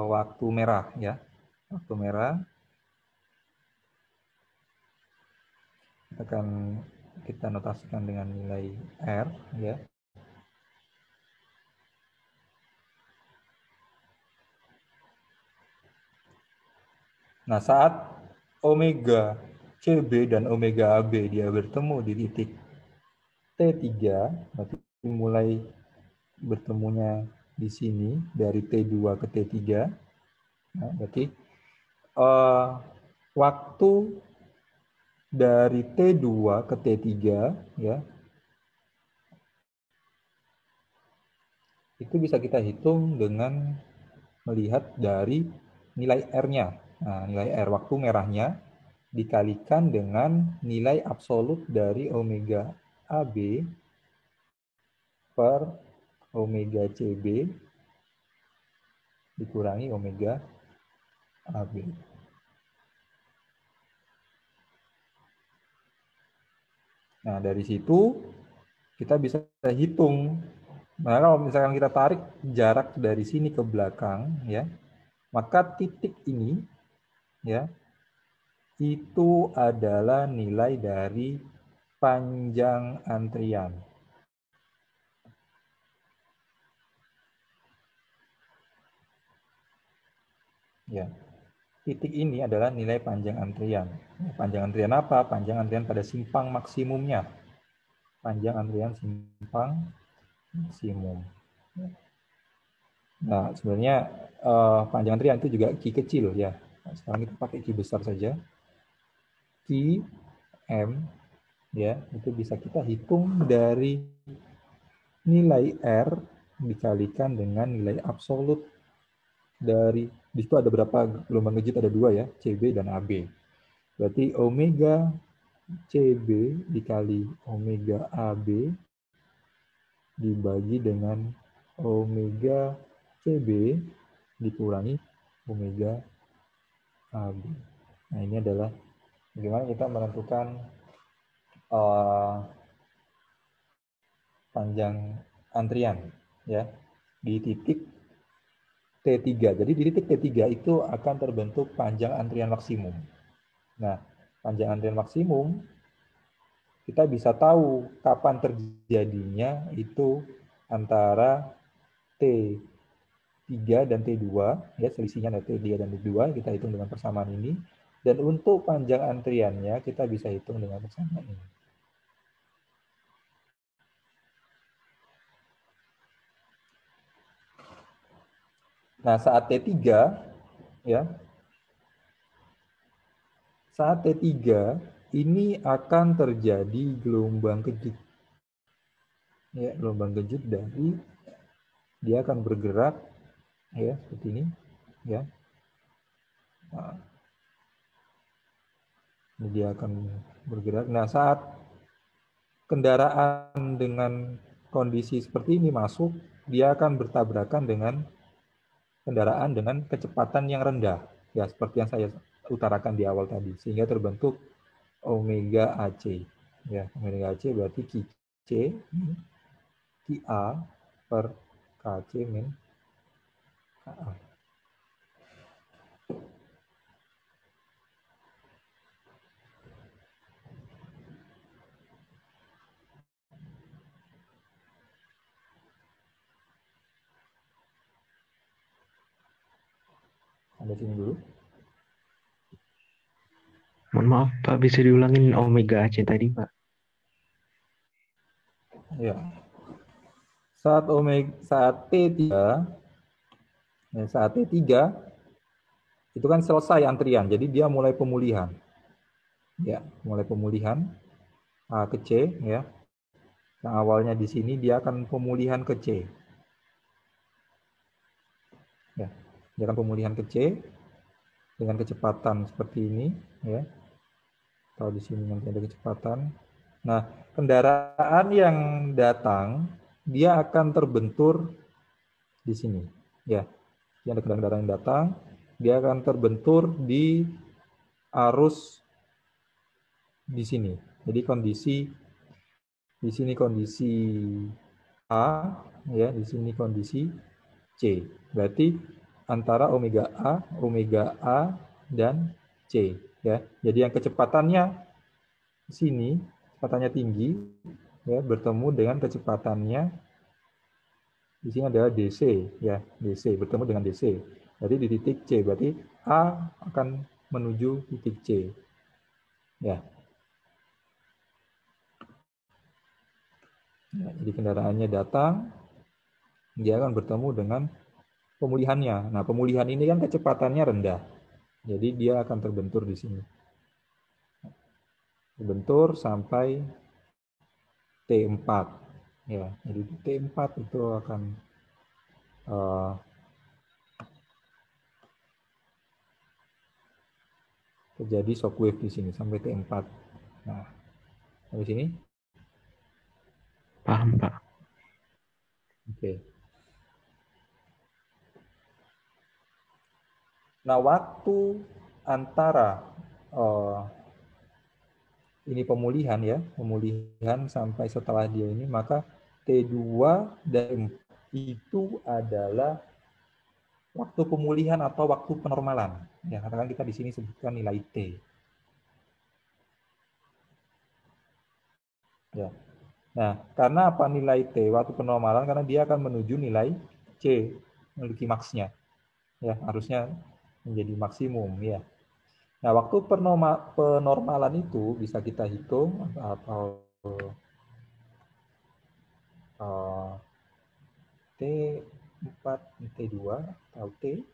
waktu merah ya. Waktu merah akan kita notasikan dengan nilai R ya. Nah, saat omega CB dan omega AB dia bertemu di titik T3, berarti mulai bertemunya di sini dari T2 ke T3. Nah, berarti waktu dari T2 ke T3 ya, itu bisa kita hitung dengan melihat dari nilai R-nya. Nah, nilai R waktu merahnya dikalikan dengan nilai absolut dari omega AB per omega CB dikurangi omega AB. Nah, dari situ kita bisa hitung. Nah, kalau misalkan kita tarik jarak dari sini ke belakang, ya, maka titik ini, ya, itu adalah nilai dari panjang antrian. Ya, titik ini adalah nilai panjang antrian. Panjang antrian apa? Panjang antrian pada simpang maksimumnya. Panjang antrian simpang maksimum. Nah, sebenarnya panjang antrian itu juga Q kecil ya. Nah, sekarang kita pakai Q besar saja. Q M ya, itu bisa kita hitung dari nilai R dikalikan dengan nilai absolut dari, di situ ada berapa gelombang kejut, ada 2 ya, CB dan AB. Berarti omega CB dikali omega AB dibagi dengan omega CB dikurangi omega AB. Nah, ini adalah bagaimana kita menentukan panjang antrian ya di titik T3. Jadi di titik T3 itu akan terbentuk panjang antrian maksimum. Nah, panjang antrian maksimum kita bisa tahu kapan terjadinya itu antara T3 dan T2 ya, selisihnya ada T3 dan T2, kita hitung dengan persamaan ini, dan untuk panjang antriannya kita bisa hitung dengan persamaan ini. Nah, saat T3 ya, saat T3 ini akan terjadi gelombang kejut. Ya, gelombang kejut dari dia akan bergerak ya seperti ini ya. Nah, ini dia akan bergerak. Nah, saat kendaraan dengan kondisi seperti ini masuk, dia akan bertabrakan dengan kendaraan dengan kecepatan yang rendah. Ya, seperti yang saya utarakan di awal tadi, sehingga terbentuk omega AC. Ya, omega AC berarti QC QA per KC min KA. Sampai sini dulu. Mohon maaf Pak, bisa diulangin omega AC tadi Pak? Ya. Saat T3 ya, saat T3 itu kan selesai antrian, jadi dia mulai pemulihan. Ya, mulai pemulihan A ke C ya. Yang awalnya di sini dia akan pemulihan ke C. Ya, dia akan pemulihan ke C dengan kecepatan seperti ini ya. Kalau di sini nanti ada kecepatan. Nah, kendaraan yang datang dia akan terbentur di sini ya. Ini ada kendaraan yang datang, dia akan terbentur di arus di sini. Jadi kondisi di sini kondisi A, ya, di sini kondisi C. Berarti antara omega A dan C, ya. Jadi yang kecepatannya di sini, kecepatannya tinggi, ya, bertemu dengan kecepatannya di sini adalah DC, ya, DC bertemu dengan DC. Jadi di titik C, berarti A akan menuju titik C, ya. Ya, jadi kendaraannya datang, dia akan bertemu dengan pemulihannya. Nah, pemulihan ini kan kecepatannya rendah, jadi dia akan terbentur di sini, terbentur sampai T4, ya. Jadi T4 itu akan terjadi shockwave di sini sampai T4. Nah, sampai sini, Paham, Pak. oke. Nah, waktu antara ini pemulihan, ya, pemulihan sampai setelah dia ini, maka T2 dan itu adalah waktu pemulihan atau waktu penormalan. Ya, katakan kita di sini sebutkan nilai T. Ya. Nah, karena apa nilai T waktu penormalan? Karena dia akan menuju nilai C, memiliki maksnya. Ya, harusnya menjadi maksimum, ya. Nah, waktu penormalan itu bisa kita hitung atau T4, T2 atau T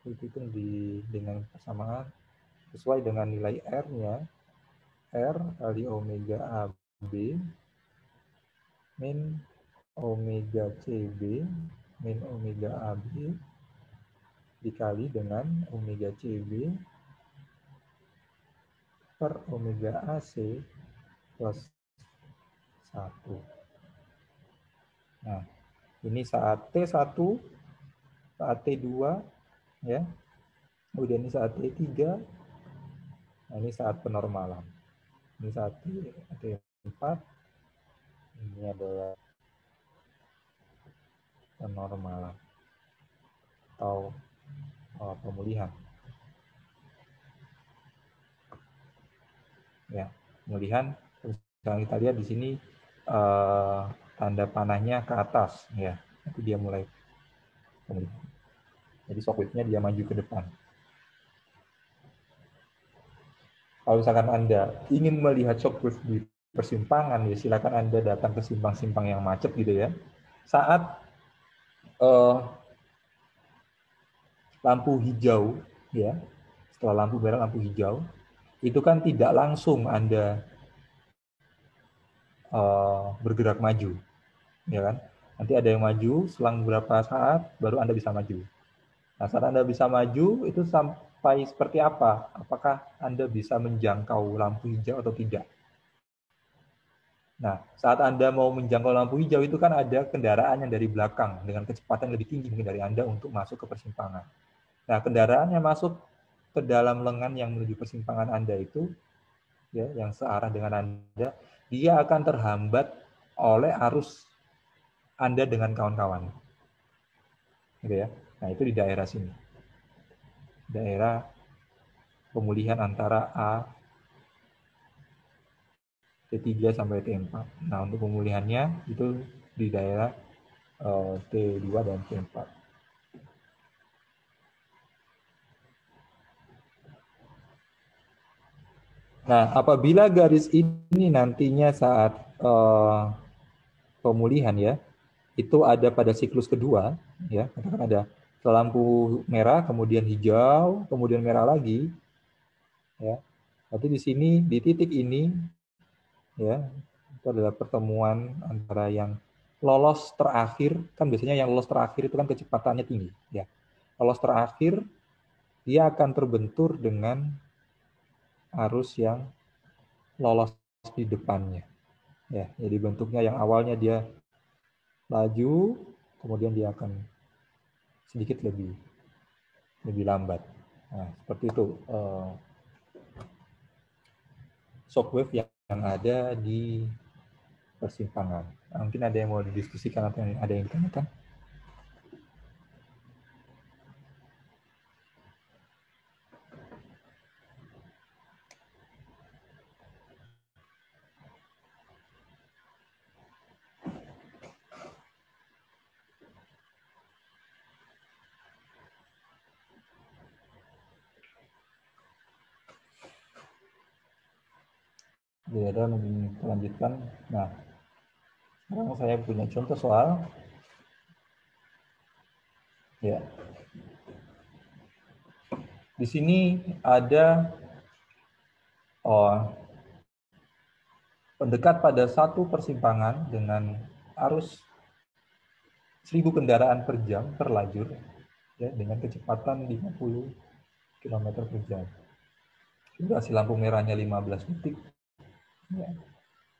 itu hitung dengan persamaan sesuai dengan nilai R-nya, R kali omega AB min omega CB min omega AB dikali dengan omega CB per omega AC plus 1. Nah, ini saat T1, saat T2, ya. Kemudian ini saat T3, nah ini saat penormalan. Ini saat T4, ini adalah penormalan atau pemulihan. Ya, pemulihan. Misalnya kita lihat di sini tanda panahnya ke atas, ya. Nanti dia mulai pemulihan. Jadi shockwave-nya dia maju ke depan. Kalau misalkan Anda ingin melihat shockwave di persimpangan, ya silakan Anda datang ke simpang-simpang yang macet gitu ya. Saat lampu hijau, ya, setelah lampu merah, lampu hijau, itu kan tidak langsung Anda bergerak maju, ya kan? Nanti ada yang maju, selang beberapa saat baru Anda bisa maju. Nah, saat Anda bisa maju, itu sampai seperti apa? Apakah Anda bisa menjangkau lampu hijau atau tidak? Nah, saat Anda mau menjangkau lampu hijau, itu kan ada kendaraan yang dari belakang dengan kecepatan lebih tinggi mungkin dari Anda untuk masuk ke persimpangan. Nah, kendaraan yang masuk ke dalam lengan yang menuju persimpangan Anda itu, ya, yang searah dengan Anda, dia akan terhambat oleh arus Anda dengan kawan-kawan. Gitu ya. Nah, itu di daerah sini. Daerah pemulihan antara T3 sampai T4. Nah, untuk pemulihannya itu di daerah T2 dan T4. Nah, apabila garis ini nantinya saat pemulihan, ya, itu ada pada siklus kedua, ya, katakan ada lampu merah, kemudian hijau, kemudian merah lagi, ya. Berarti di sini di titik ini, ya, itu adalah pertemuan antara yang lolos terakhir, kan biasanya yang lolos terakhir itu kan kecepatannya tinggi, ya. Lolos terakhir dia akan terbentur dengan arus yang lolos di depannya, ya. Jadi bentuknya yang awalnya dia laju, kemudian dia akan sedikit lebih lambat. Nah, seperti itu shockwave yang ada di persimpangan. Nah, mungkin ada yang mau didiskusikan atau ada yang ditanyakan? Ada melanjutkan. Nah, sekarang saya punya contoh soal. Ya. Di sini ada pendekat pada satu persimpangan dengan arus 1000 kendaraan per jam per lajur, ya, dengan kecepatan 50 km per jam. Durasi lampu merahnya 15 detik. Ya.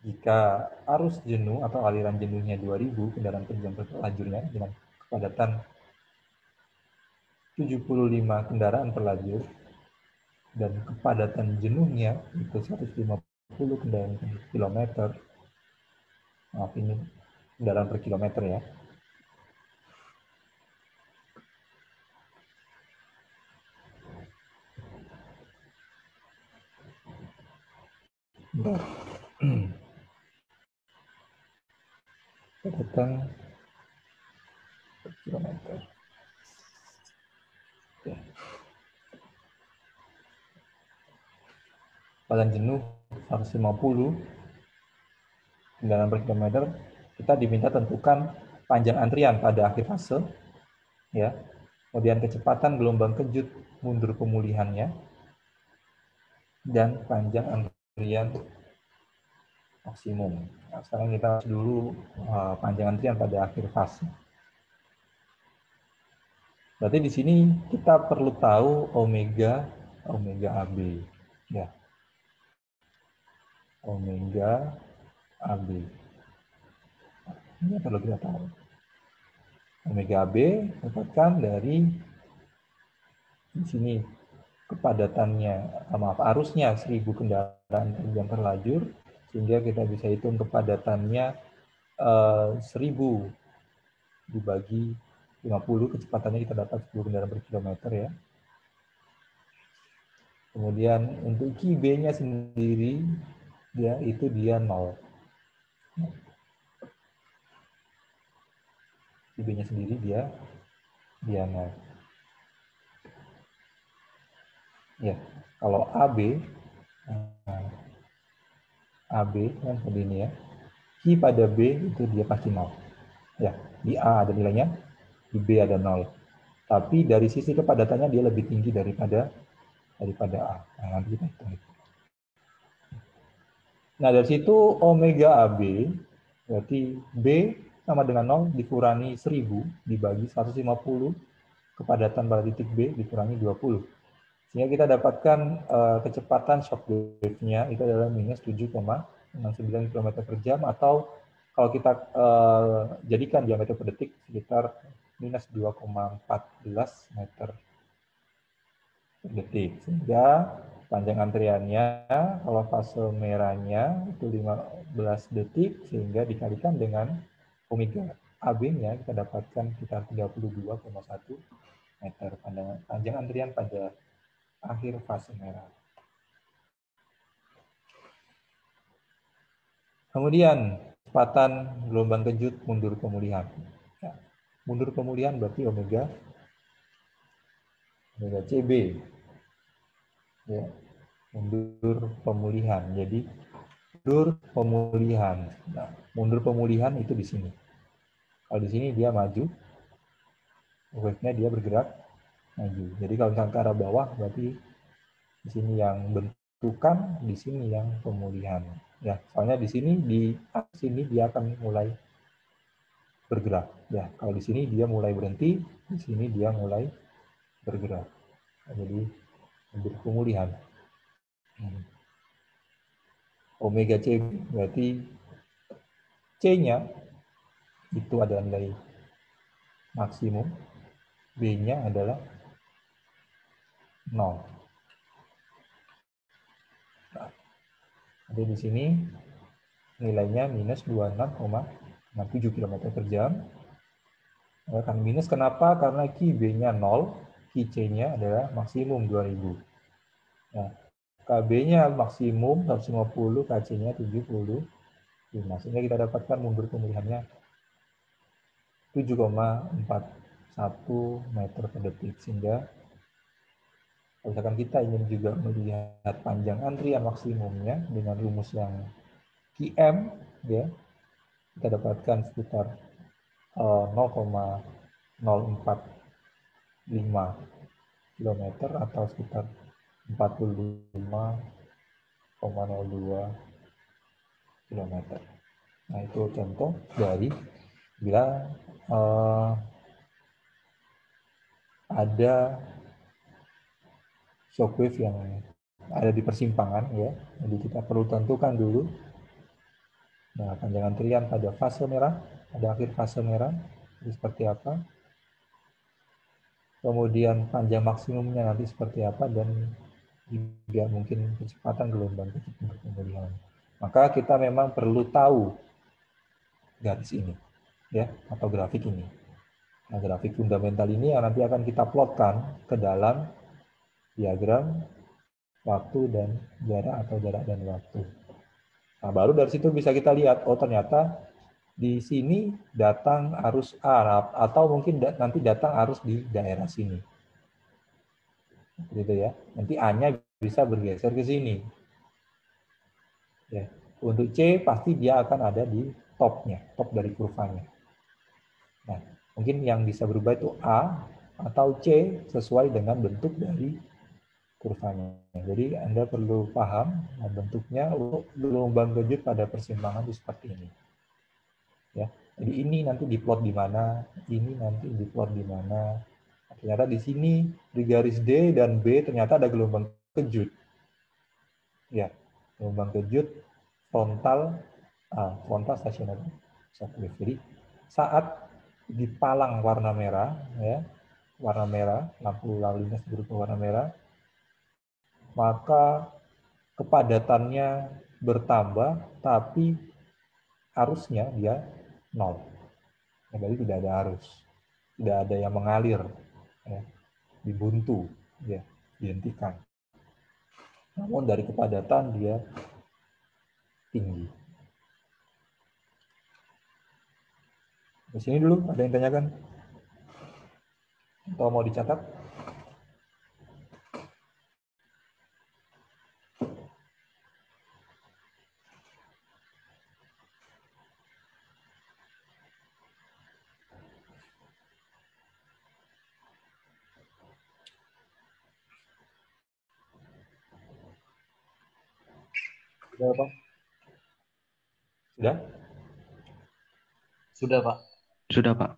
Jika arus jenuh atau aliran jenuhnya 2000 kendaraan per jam per lajurnya dengan kepadatan 75 kendaraan per lajur dan kepadatan jenuhnya itu 150 kendaraan per kilometer. Maaf, ini kendaraan per kilometer ya. Kepadatan per kilometer. Oke. Kepadatan jenuh 150 kendaraan per kilometer, kita diminta tentukan panjang antrian pada akhir fase, ya. Kemudian kecepatan gelombang kejut mundur pemulihannya, dan panjang antrian maksimum. Nah, sekarang kita dulu panjang antrian pada akhir fase. Berarti di sini kita perlu tahu omega AB, ya. Omega AB. Ini perlu kita tahu. Omega AB dapatkan dari di sini kepadatannya, arusnya 1000 kendaraan per jam per lajur, sehingga kita bisa hitung kepadatannya 1000 dibagi 50, kecepatannya kita dapat 10 kendaraan per kilometer ya. Kemudian untuk QB-nya sendiri, ya itu dia 0. QB-nya sendiri dia 0. Ya, kalau AB kan seperti ini ya. Q pada B itu dia pasti 0. Ya, di A ada nilainya, di B ada 0. Tapi dari sisi kepadatannya dia lebih tinggi daripada A. Nah, nanti kita hitung. Nah, dari situ omega AB berarti B sama dengan 0 dikurangi 1000 dibagi 150 kepadatan pada titik B dikurangi 20. Sehingga kita dapatkan kecepatan shock wave-nya itu adalah minus 7,69 km per jam, atau kalau kita jadikan diameter per detik sekitar minus 2,14 meter per detik. Sehingga panjang antriannya kalau fase merahnya itu 15 detik, sehingga dikalikan dengan omega AB-nya kita dapatkan sekitar 32,1 meter panjang antrian pada akhir fase merah. Kemudian kecepatan gelombang kejut mundur pemulihan. Ya, mundur pemulihan berarti omega CB. Ya, mundur pemulihan. Jadi mundur pemulihan. Nah, mundur pemulihan itu di sini. Kalau di sini dia maju, wave-nya dia bergerak maju. Jadi kalau misalkan ke arah bawah berarti di sini yang bentukan, di sini yang pemulihan. Ya, soalnya di sini dia akan mulai bergerak. Ya, kalau di sini dia mulai berhenti, di sini dia mulai bergerak. Nah, jadi bentuk pemulihan. Omega C berarti C-nya itu adalah nilai maksimum, B-nya adalah 0. Nah, jadi di sini nilainya minus 26,67 km per jam. Ya, kan minus kenapa? Karena QB-nya 0, QC-nya adalah maksimum 2000. Nah, KB-nya maksimum 150, KC-nya 70. Sehingga kita dapatkan mundur pemulihannya 7,41 meter per detik. Sehingga kalau misalkan kita ingin juga melihat panjang antrian maksimumnya dengan rumus yang QM, ya, kita dapatkan sekitar 0,045 km atau sekitar 45,02 km. Nah, itu contoh dari bila ada shockwave yang ada di persimpangan, ya. Jadi kita perlu tentukan dulu. Nah, panjang antrian pada fase merah, pada akhir fase merah, itu seperti apa. Kemudian panjang maksimumnya nanti seperti apa, dan juga mungkin kecepatan gelombang ketika pemulihan. Maka kita memang perlu tahu garis ini, ya, atau grafik ini. Nah, grafik fundamental ini yang nanti akan kita plotkan ke dalam diagram waktu dan jarak atau jarak dan waktu. Nah, baru dari situ bisa kita lihat, oh ternyata di sini datang arus A, atau mungkin nanti datang arus di daerah sini. Gitu ya. Nanti A-nya bisa bergeser ke sini. Ya. Untuk C pasti dia akan ada di topnya, top dari kurvanya. Nah, mungkin yang bisa berubah itu A atau C sesuai dengan bentuk dari kurvanya. Jadi Anda perlu paham bentuknya untuk gelombang kejut pada persimpangan itu seperti ini. Ya. Jadi ini nanti diplot di mana, ini nanti diplot di mana. Ternyata di sini di garis D dan B ternyata ada gelombang kejut. Ya, gelombang kejut frontal stasioner shockwave. Jadi saat dipalang warna merah, ya, warna merah, lampu lalu lintas berubah warna merah, maka kepadatannya bertambah, tapi arusnya dia 0. Ya, jadi tidak ada arus, tidak ada yang mengalir, ya, dibuntu, ya, dihentikan. Namun dari kepadatan dia tinggi. Di sini dulu ada yang tanyakan? Atau mau dicatat? Sudah, Pak? Sudah? Sudah, Pak. Sudah, Pak.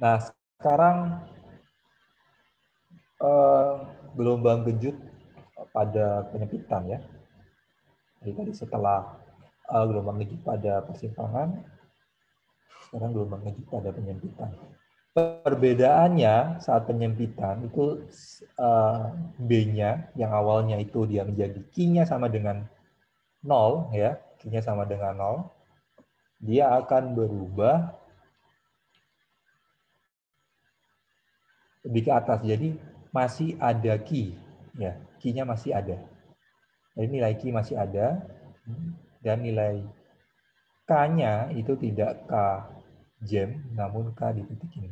Nah, sekarang gelombang kejut pada penyempitan, ya. Jadi tadi setelah gelombang kejut pada persimpangan, sekarang gelombang kejut pada penyempitan. Perbedaannya saat penyempitan itu B-nya yang awalnya itu dia menjadi Q-nya sama dengan 0, ya, Q-nya sama dengan 0, dia akan berubah lebih ke atas. Jadi masih ada Q, ya, Q-nya masih ada. Jadi nilai Q masih ada, dan nilai K-nya itu tidak K jam, namun K di titik ini.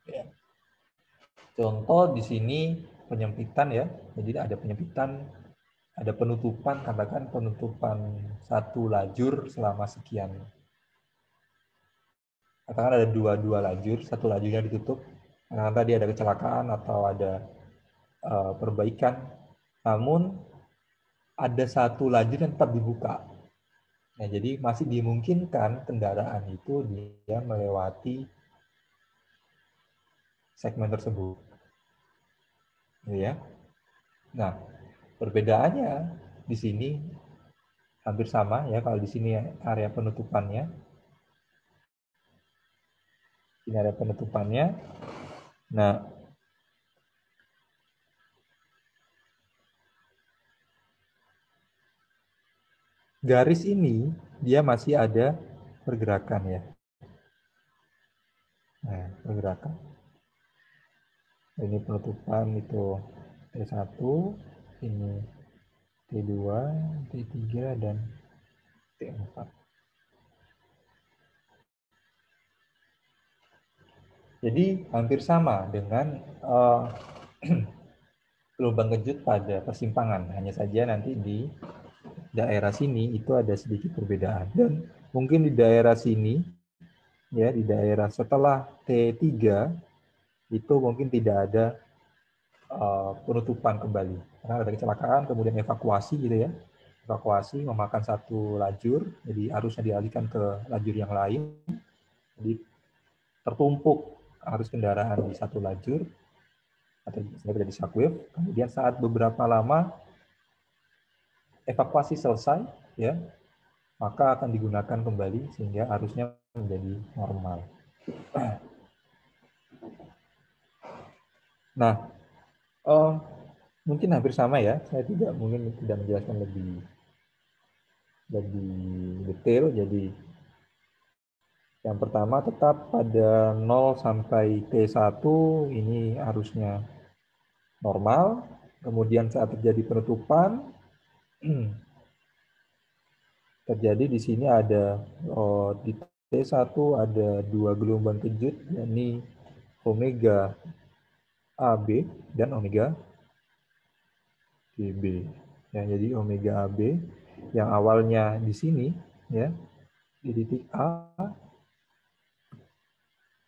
Ya. Contoh di sini penyempitan, ya. Jadi ada penyempitan, ada penutupan, katakan penutupan satu lajur selama sekian. Katakan ada dua lajur, satu lajurnya ditutup, karena tadi ada kecelakaan atau ada perbaikan, namun ada satu lajur yang tetap dibuka. Nah, jadi masih dimungkinkan kendaraan itu dia melewati segmen tersebut. Ya. Nah, perbedaannya di sini hampir sama, ya. Kalau di sini area penutupannya, ini area penutupannya. Nah, garis ini dia masih ada pergerakan ya. Nah, pergerakan. Ini penutupan itu T1, ini T2, T3, dan T4. Jadi hampir sama dengan gelombang kejut pada persimpangan. Hanya saja nanti di daerah sini itu ada sedikit perbedaan. Dan mungkin di daerah sini, ya di daerah setelah T3, itu mungkin tidak ada penutupan kembali. Karena ada kecelakaan, kemudian evakuasi gitu ya. Evakuasi memakan satu lajur, jadi arusnya dialihkan ke lajur yang lain. Jadi tertumpuk arus kendaraan di satu lajur, atau terjadi shockwave. Kemudian saat beberapa lama evakuasi selesai, ya, maka akan digunakan kembali sehingga arusnya menjadi normal. Nah, mungkin hampir sama ya. Saya mungkin tidak menjelaskan lebih detail. Jadi yang pertama tetap pada 0 sampai T1 ini arusnya normal. Kemudian saat terjadi penutupan terjadi di sini ada di T1 ada dua gelombang kejut, yakni omega AB dan omega DB. Ya, jadi omega AB yang awalnya di sini ya di titik A,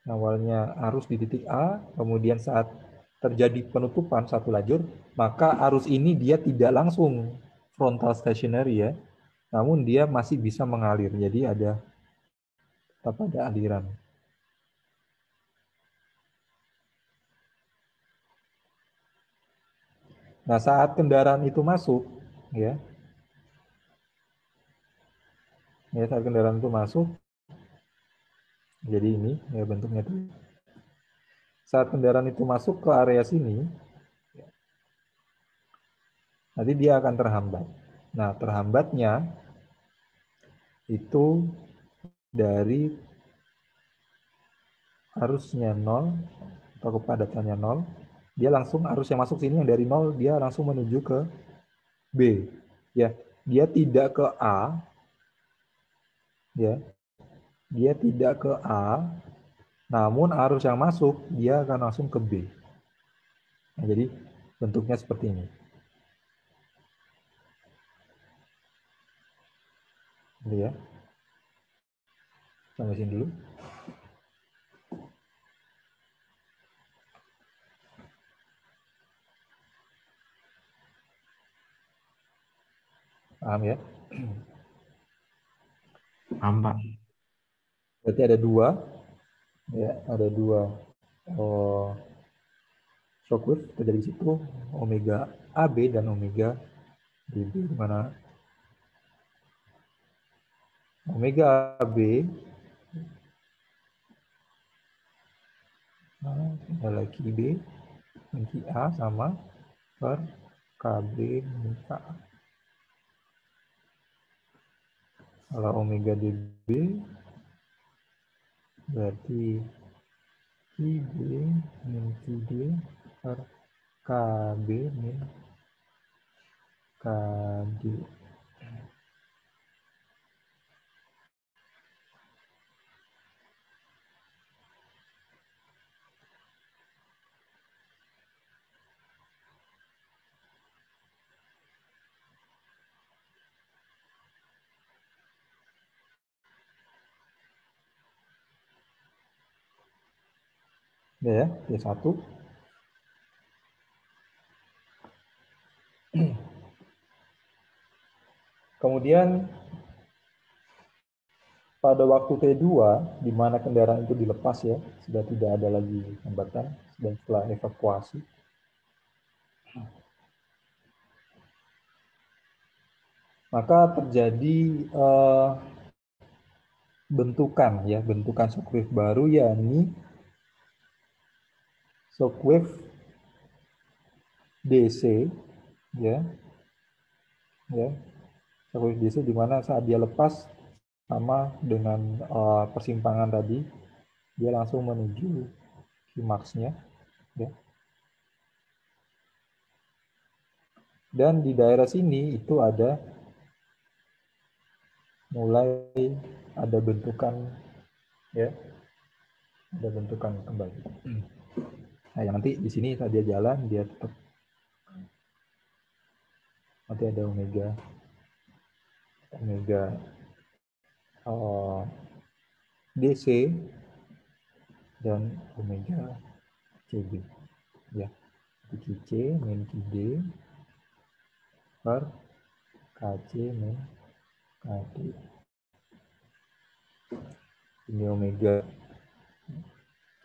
awalnya arus di titik A, kemudian saat terjadi penutupan satu lajur, maka arus ini dia tidak langsung frontal stationary ya, namun dia masih bisa mengalir. Jadi tetap ada aliran. Nah, saat kendaraan itu masuk, ya saat kendaraan itu masuk, jadi ini ya bentuknya itu. Saat kendaraan itu masuk ke area sini, nanti dia akan terhambat. Nah, terhambatnya itu dari arusnya 0 atau kepadatannya 0, dia langsung arus yang masuk sini yang dari 0 dia langsung menuju ke B. Ya, dia tidak ke A, ya. Dia tidak ke A, namun arus yang masuk dia akan langsung ke B. Nah, jadi bentuknya seperti ini. Ini ya. Sampai sini dulu. Paham ya? Paham, Pak. Berarti ada dua, ya, ada dua shockwave terjadi di situ, omega AB dan omega DB, di mana omega AB lagi B lagi A sama per KB min K. Kalau omega DB berarti QB min QD per KB min KD. Ya, T1. Kemudian pada waktu T2, di mana kendaraan itu dilepas ya, sudah tidak ada lagi hambatan, dan setelah evakuasi, maka terjadi bentukan shockwave baru, yakni shockwave DC, ya, Shockwave DC di mana saat dia lepas sama dengan persimpangan tadi, dia langsung menuju Kimax-nya, ya. Dan di daerah sini itu ada mulai ada bentukan, ya, ada bentukan kembali. Nah, yang nanti di sini saat dia jalan dia tetap nanti ada omega DC dan omega CB, ya. QC min QD per KC min KD. Ini omega,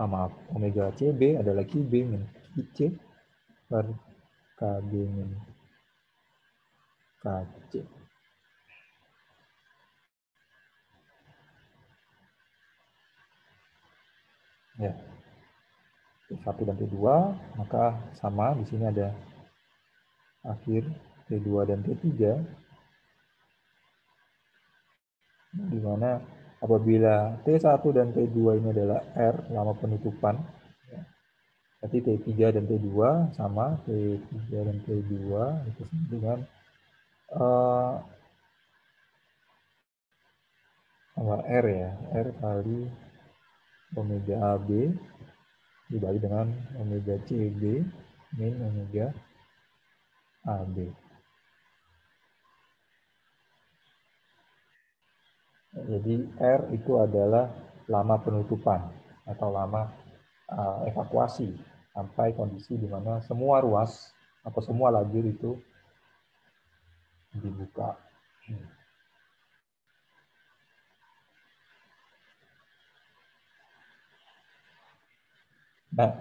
maaf, omega CB adalah QB min QC per KB min KC. Ya, T1 dan T2, maka sama di sini ada akhir T2 dan T3, di mana apabila T1 dan T2 ini adalah R, lama penutupan, berarti T3 dan T2 sama, T3 dan T2 itu sama dengan sama R, ya, R kali omega AB dibagi dengan omega CB min omega AB. Jadi R itu adalah lama penutupan atau lama evakuasi sampai kondisi di mana semua ruas atau semua lajur itu dibuka. Nah,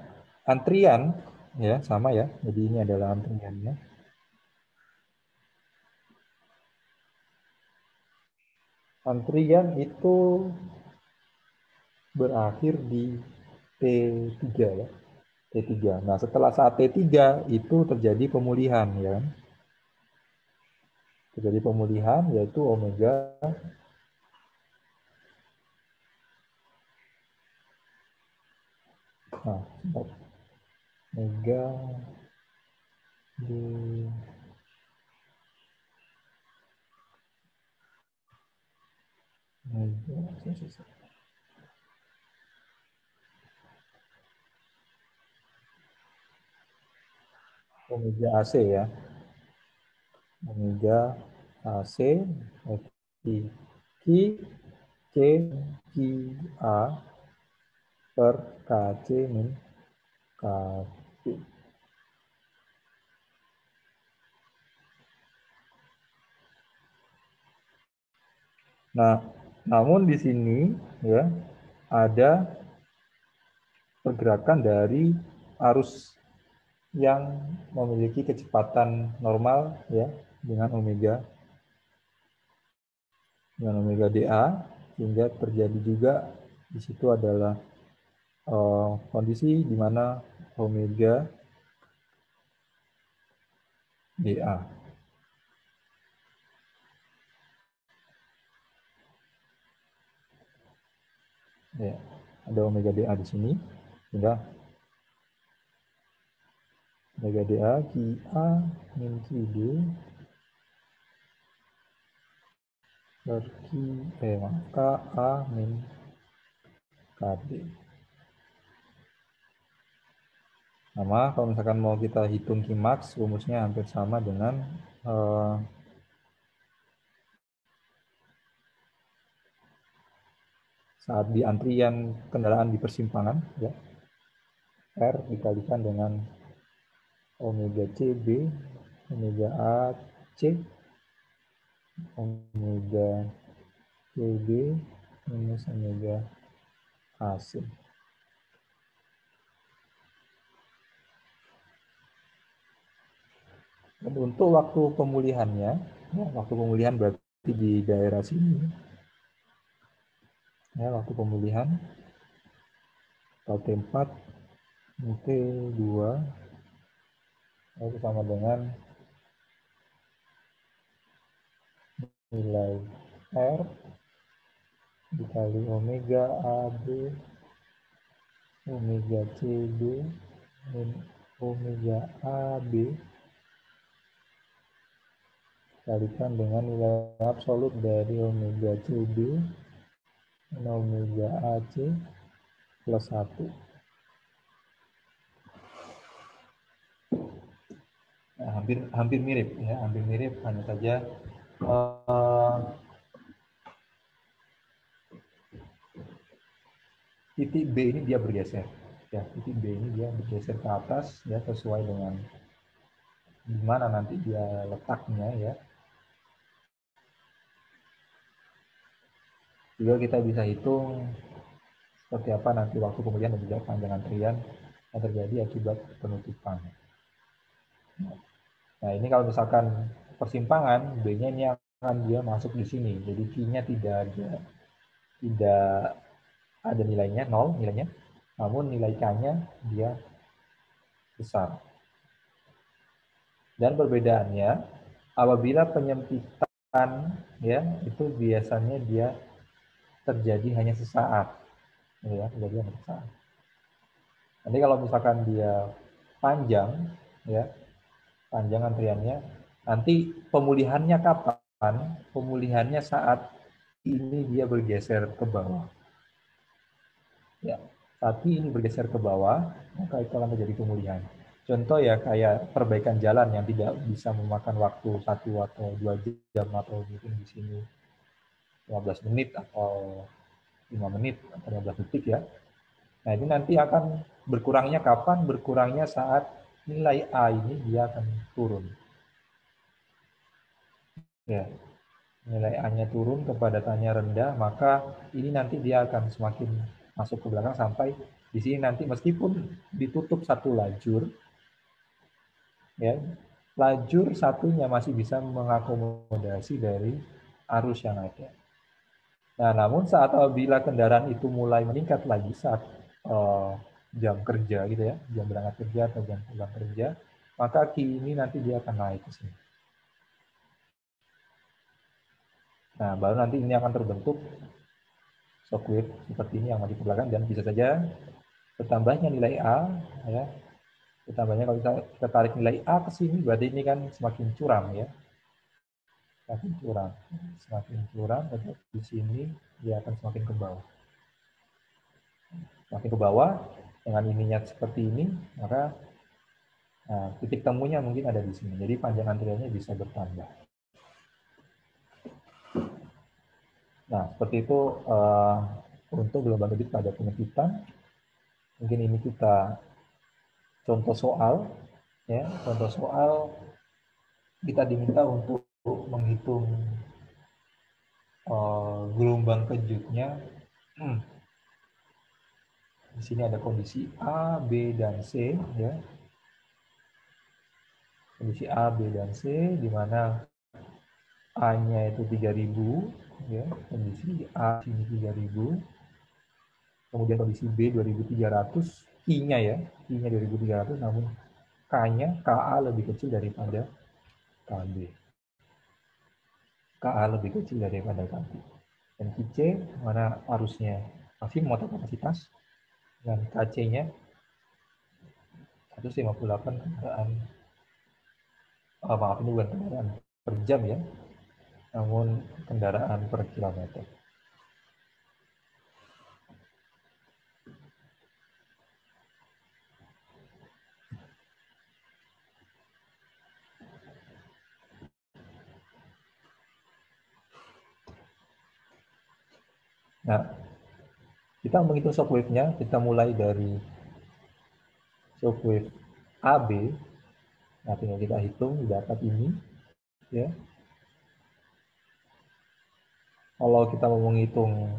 antrian ya sama ya. Jadi ini adalah antriannya. Antrian itu berakhir di T3 ya. T3. Nah, setelah saat T3 itu terjadi pemulihan ya. Terjadi pemulihan yaitu omega omega di omega AC ya. Omega AC Q C Q A per KC min KP. Nah, namun di sini ya ada pergerakan dari arus yang memiliki kecepatan normal ya dengan omega DA, sehingga terjadi juga di situ adalah kondisi di mana omega DA. Ya, ada omega DA di sini, sehingga omega DA QA min QD per KA min KD. Sama, kalau misalkan mau kita hitung Kimax, rumusnya hampir sama dengan saat di antrian kendaraan di persimpangan, ya, R dikalikan dengan omega CB, omega AC, omega CB minus omega AC. Dan untuk waktu pemulihannya, ya, waktu pemulihan berarti di daerah sini, ya, waktu pemulihan T4 T2 itu sama dengan nilai R dikali omega AB omega CB min omega AB kalikan dengan nilai absolut dari omega CB dan omega AC plus 1. Nah, hampir mirip ya, hampir mirip, hanya saja titik B ini dia bergeser. Ya, titik B ini dia bergeser ke atas ya, sesuai dengan di mana nanti dia letaknya ya. Juga kita bisa hitung seperti apa nanti waktu kemudian dan juga panjang antrian yang terjadi akibat penutupan. Nah, ini kalau misalkan persimpangan, B-nya ini akan dia masuk di sini. Jadi Q-nya tidak ada nilainya, 0 nilainya. Namun nilai K-nya dia besar. Dan perbedaannya, apabila penyempitan ya, itu biasanya dia terjadi hanya sesaat. Ya, terjadi hanya sesaat. Nanti kalau misalkan dia panjang, ya, panjang antriannya, nanti pemulihannya kapan? Pemulihannya saat ini dia bergeser ke bawah. Ya, saat ini bergeser ke bawah, maka itu akan terjadi pemulihan. Contoh ya kayak perbaikan jalan yang tidak bisa memakan waktu 1 atau 2 jam atau mungkin di sini 15 menit atau 5 menit atau 15 detik ya. Nah, ini nanti akan berkurangnya kapan? Berkurangnya saat nilai A ini dia akan turun. Ya, nilai A-nya turun, kepadatannya rendah, maka ini nanti dia akan semakin masuk ke belakang sampai di sini nanti meskipun ditutup satu lajur, ya, lajur satunya masih bisa mengakomodasi dari arus yang ada. Nah, namun saat apabila kendaraan itu mulai meningkat lagi saat jam kerja gitu ya, jam berangkat kerja atau jam pulang kerja, maka Q ini nanti dia akan naik ke sini. Nah, baru nanti ini akan terbentuk shockwave seperti ini yang maju ke belakang dan bisa saja bertambahnya nilai A ya. Bertambahnya kalau kita tarik nilai A ke sini berarti ini kan semakin curam ya. Semakin curam dan di sini dia akan semakin ke bawah. Semakin ke bawah dengan ininya seperti ini, maka titik temunya mungkin ada di sini. Jadi panjang antriannya bisa bertambah. Nah, seperti itu untuk gelombang debit pada penyempitan. Mungkin ini kita contoh soal, ya. Contoh soal kita diminta untuk menghitung gelombang kejutnya. Di sini ada kondisi A, B, dan C, ya. Kondisi A, B, dan C, di mana A-nya itu 3000, ya. Kondisi A ini 3000. Kemudian kondisi B 2300, I-nya ya, I-nya 2300, namun K-nya, KA lebih kecil daripada KB. KA lebih kecil daripada KB. Dan QC, mana arusnya maksimum atau kapasitas, dan KC-nya 158 kendaraan, maaf ini bukan kendaraan per jam ya, namun kendaraan per kilometer. Nah, kita menghitung shockwave-nya, kita mulai dari shockwave AB. Nah, tinggal kita hitung dapat ini, ya. Kalau kita mau menghitung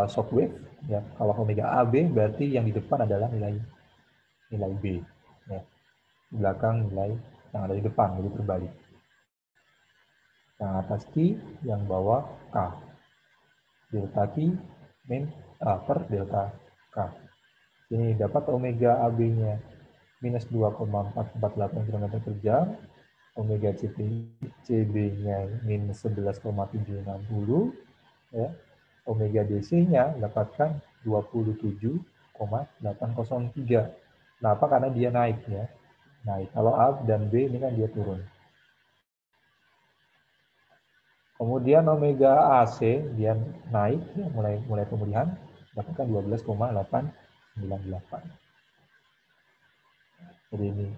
shockwave, ya, kalau omega AB berarti yang di depan adalah nilai B, ya. Di belakang nilai yang ada di depan, jadi terbalik. Yang atas Q, yang bawah K. Delta Q min per delta K. Ini dapat omega AB-nya minus 2,448 km per jam, omega CB-nya minus 11,760, ya. Omega DC-nya dapatkan 27,803. Kenapa? Karena dia naik, ya. Naik. Kalau A dan B ini kan dia turun. Kemudian omega AC dia naik, ya, mulai pemulihan, dapatkan 12,898. Jadi ini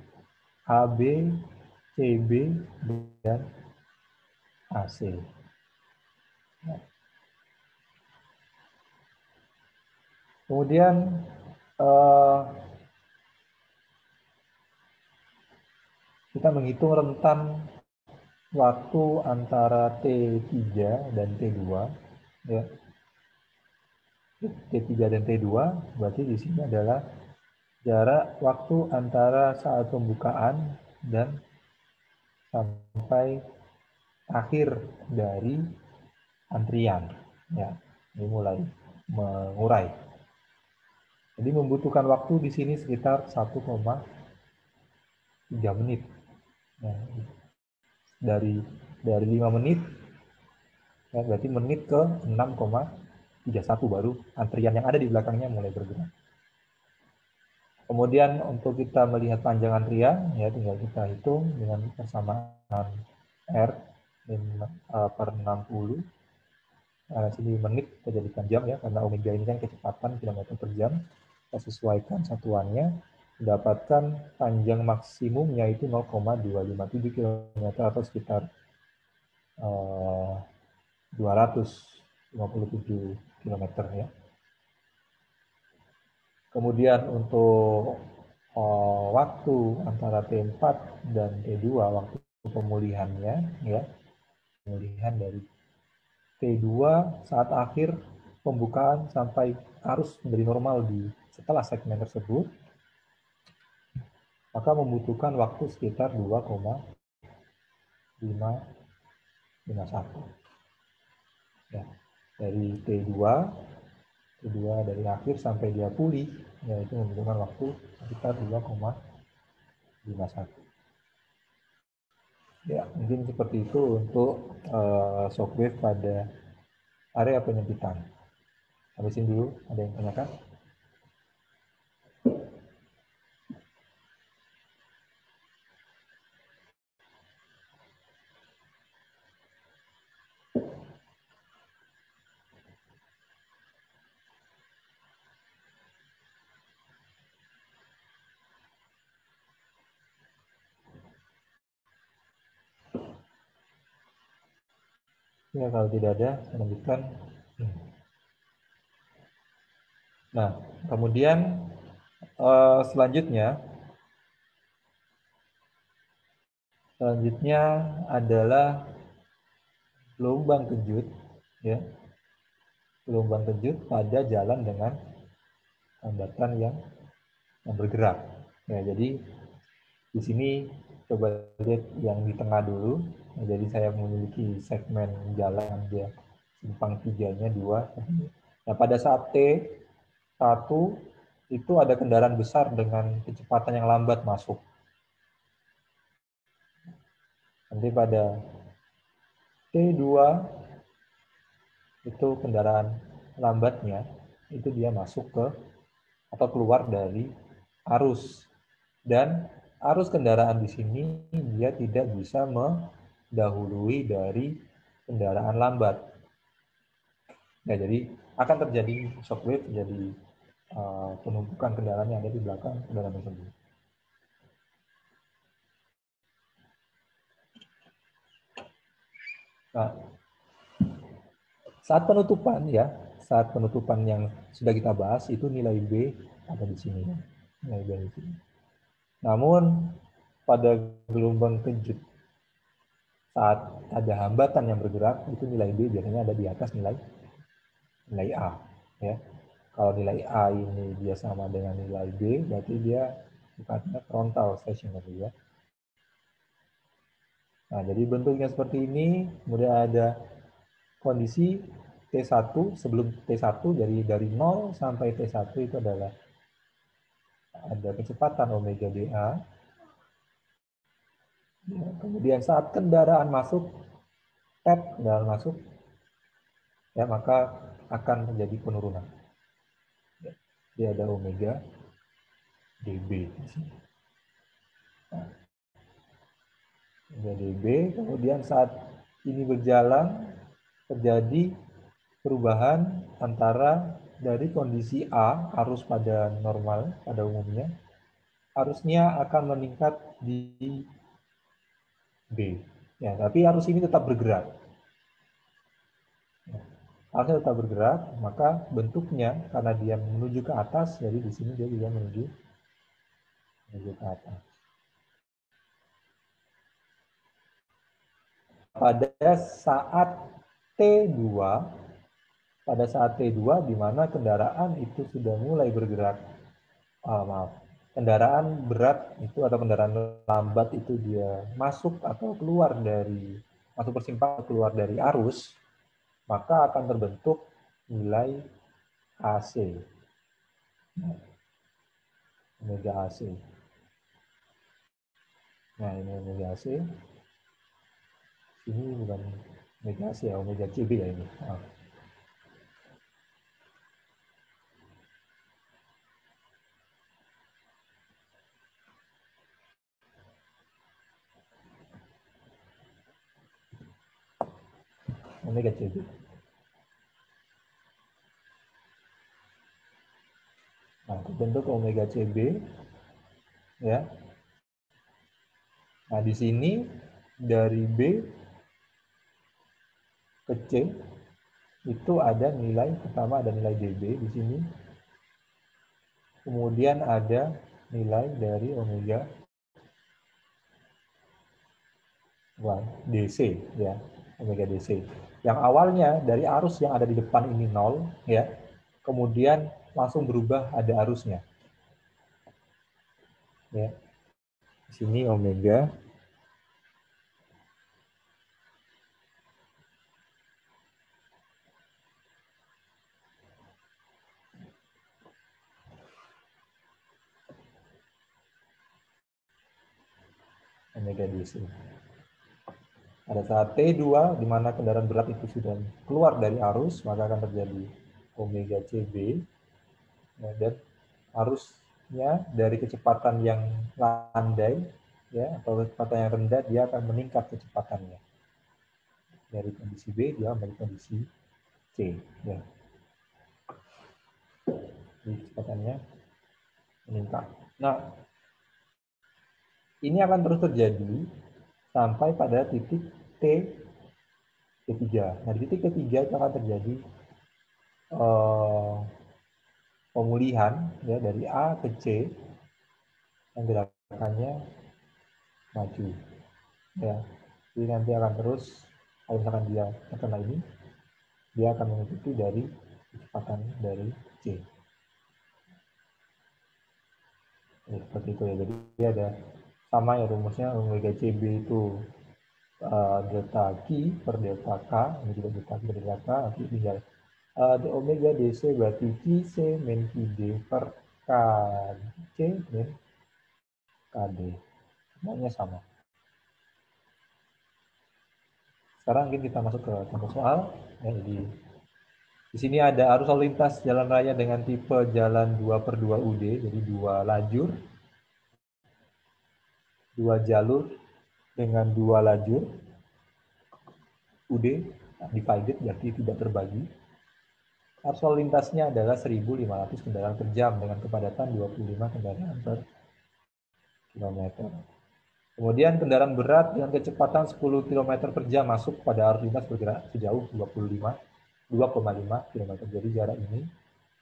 AB, CB, dan AC. Nah, kemudian kita menghitung rentan waktu antara T3 dan T2, ya. T3 dan T2 berarti di sini adalah jarak waktu antara saat pembukaan dan sampai akhir dari antrian, ya. Ini mulai mengurai. Jadi membutuhkan waktu di sini sekitar 1,3 menit. Nah, dari 5 menit, ya, berarti menit ke 6,31 baru antrian yang ada di belakangnya mulai bergerak. Kemudian untuk kita melihat panjang antrian, ya tinggal kita hitung dengan persamaan R per 60. Nah, sini menit kita jadikan jam, ya, karena omega ini kan kecepatan kilometer per jam. Kita sesuaikan satuannya, mendapatkan panjang maksimumnya itu 0,257 km atau sekitar 257 km, ya. Kemudian untuk waktu antara T4 dan T2, waktu pemulihannya, ya, pemulihan dari T2 saat akhir pembukaan sampai arus menjadi normal setelah segmen tersebut, maka membutuhkan waktu sekitar 2,551. Ya, dari T2 dari akhir sampai dia pulih, yaitu membutuhkan waktu sekitar 2,51. Ya, mungkin seperti itu untuk shockwave pada area penyempitan. Sampai sini dulu, ada yang tanyakan? Ya, kalau tidak ada, saya lanjutkan. Nah, kemudian selanjutnya adalah gelombang kejut, ya. Gelombang kejut pada jalan dengan hambatan yang bergerak. Ya, jadi di sini coba lihat yang di tengah dulu. Nah, jadi saya memiliki segmen jalan dia simpang 3-nya 2. Nah, pada saat T1 itu ada kendaraan besar dengan kecepatan yang lambat masuk. Nanti pada T2 itu kendaraan lambatnya itu dia masuk ke atau keluar dari arus, dan arus kendaraan di sini dia tidak bisa mendahului dari kendaraan lambat. Ya, jadi akan terjadi shockwave, terjadi penumpukan kendaraan yang ada di belakang kendaraan tersebut. Nah, saat penutupan yang sudah kita bahas itu nilai B ada di sini, ya. Nilai B di sini. Namun pada gelombang kejut saat ada hambatan yang bergerak itu nilai B biasanya ada di atas nilai A, ya. Kalau nilai A ini dia sama dengan nilai B, berarti dia sifatnya frontal stationary, ya. Nah, jadi bentuknya seperti ini. Kemudian ada kondisi T1, sebelum T1 dari 0 sampai T1 itu adalah ada kecepatan omega dA. Kemudian saat kendaraan masuk, kendaraan masuk, ya maka akan terjadi penurunan. Dia ada omega dB di sini. Nah, omega dB. Kemudian saat ini berjalan terjadi perubahan antara dari kondisi A, arus pada normal pada umumnya, arusnya akan meningkat di B. Ya, tapi arus ini tetap bergerak. Arusnya tetap bergerak, maka bentuknya karena dia menuju ke atas, jadi di sini dia juga menuju ke atas. Pada saat T2, di mana kendaraan itu sudah mulai bergerak, kendaraan berat itu atau kendaraan lambat itu dia masuk atau keluar dari masuk persimpangan keluar dari arus, maka akan terbentuk nilai AC. Omega AC. Nah, ini omega AC. Ini bukan omega AC ya, omega CB ya ini. Omega CB. Nah, terbentuk omega CB, ya. Nah, di sini dari B ke C itu ada nilai, pertama ada nilai dB di sini. Kemudian ada nilai dari omega DC, ya, omega DC. Yang awalnya dari arus yang ada di depan ini 0, ya. Kemudian langsung berubah ada arusnya. Ya. Di sini omega DC. Pada saat T2, di mana kendaraan berat itu sudah keluar dari arus, maka akan terjadi omega CB, ya, dan arusnya dari kecepatan yang landai, ya, atau kecepatan yang rendah, dia akan meningkat kecepatannya. Dari kondisi B, dia menjadi kondisi C. Ya. Jadi kecepatannya meningkat. Nah, ini akan terus terjadi sampai pada titik T ketiga. Nah, di titik ketiga itu akan terjadi pemulihan, ya, dari A ke C yang gerakannya maju, ya. Jadi nanti akan terus, kalau misalkan dia terkena ini, dia akan mengikuti dari kecepatan dari C. Ya, seperti itu ya. Jadi dia ada sama ya rumusnya, omega CB itu delta Q per delta K, ini juga delta Q per delta K, nanti tinggal omega DC berarti QC min QD per KC min KD. Semuanya sama. Sekarang mungkin kita masuk ke contoh soal. Ya, jadi di sini ada arus lalu lintas jalan raya dengan tipe jalan 2/2 UD, jadi 2 lajur, 2 jalur dengan 2 lajur. UD divided berarti tidak terbagi. Arus lalu lintasnya adalah 1.500 kendaraan per jam dengan kepadatan 25 kendaraan per kilometer. Kemudian kendaraan berat dengan kecepatan 10 km per jam masuk pada arus lintas bergerak sejauh 2,5 km. Jadi jarak ini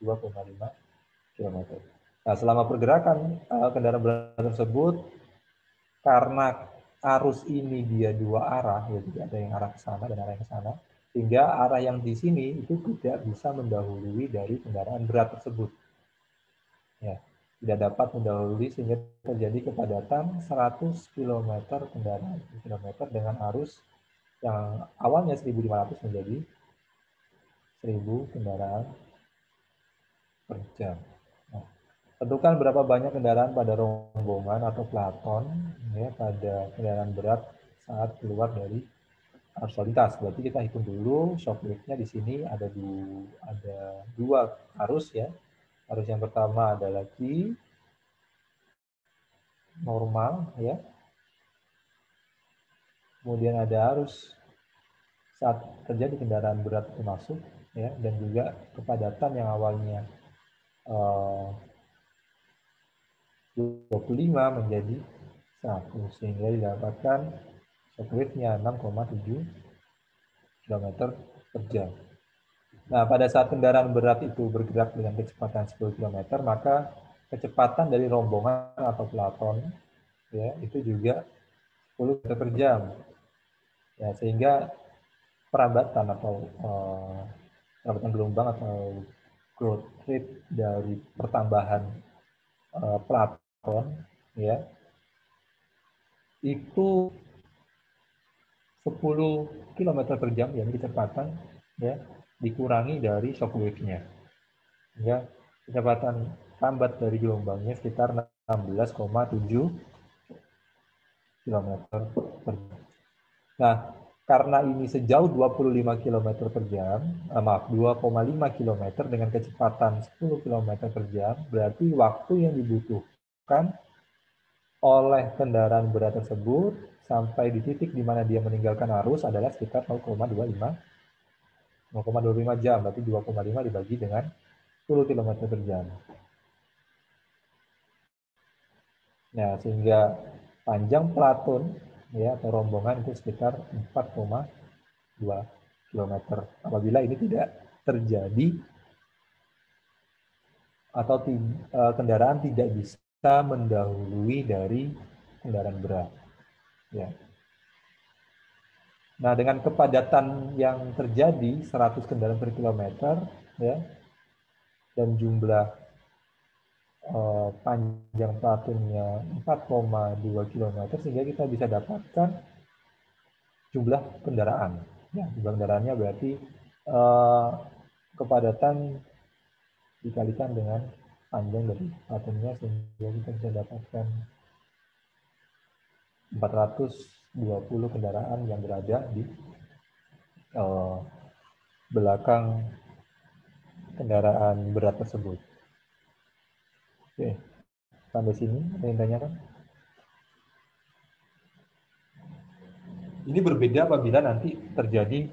2,5 km. Nah, selama pergerakan kendaraan berat tersebut, karena arus ini dia dua arah, yaitu ada yang arah ke sana dan arah yang ke sana, sehingga arah yang di sini itu tidak bisa mendahului dari kendaraan berat tersebut. Ya, tidak dapat mendahului sehingga terjadi kepadatan 100 km kendaraan kilometer dengan arus yang awalnya 1.500 menjadi 1.000 kendaraan per jam. Nah, Tentukan berapa banyak kendaraan pada rombongan atau pelaton ya, pada kendaraan berat saat keluar dari arus lalu lintas. Berarti kita hitung dulu shockwave-nya di sini ada dua arus ya. Arus yang pertama adalah Q normal ya. Kemudian ada arus saat terjadi kendaraan berat itu masuk ya, dan juga kepadatan yang awalnya 25 menjadi 100 sehingga didapatkan shockwave-nya 6,7 km per jam. Nah, pada saat kendaraan berat itu bergerak dengan kecepatan 10 km, maka kecepatan dari rombongan atau pelaton ya itu juga 10 km per jam. Ya, sehingga perambatan atau perambatan gelombang atau growth rate dari pertambahan pelaton ya itu 10 km per jam, ya kecepatan ya dikurangi dari shockwave-nya. Ya, kecepatan tambat dari gelombangnya sekitar 16,7 km per jam. Nah, karena ini sejauh 25 km per jam, 2,5 km dengan kecepatan 10 km per jam, berarti waktu yang dibutuhkan oleh kendaraan berat tersebut sampai di titik di mana dia meninggalkan arus adalah sekitar 0,25 jam, berarti 2,5 dibagi dengan 10 km per jam. Nah, sehingga panjang pelaton ya atau rombongan itu sekitar 4,2 km. Apabila ini tidak terjadi atau kendaraan tidak bisa mendahului dari kendaraan berat. Ya. Nah, dengan kepadatan yang terjadi 100 kendaraan per kilometer ya dan jumlah panjang pelatonnya 4,2 km sehingga kita bisa dapatkan jumlah kendaraan. Ya, jumlah kendaraannya berarti kepadatan dikalikan dengan panjang dari pelatonnya sehingga kita bisa dapatkan 420 kendaraan yang berada di belakang kendaraan berat tersebut. Oke, sampai sini ada yang tanyakan? Ini berbeda apabila nanti terjadi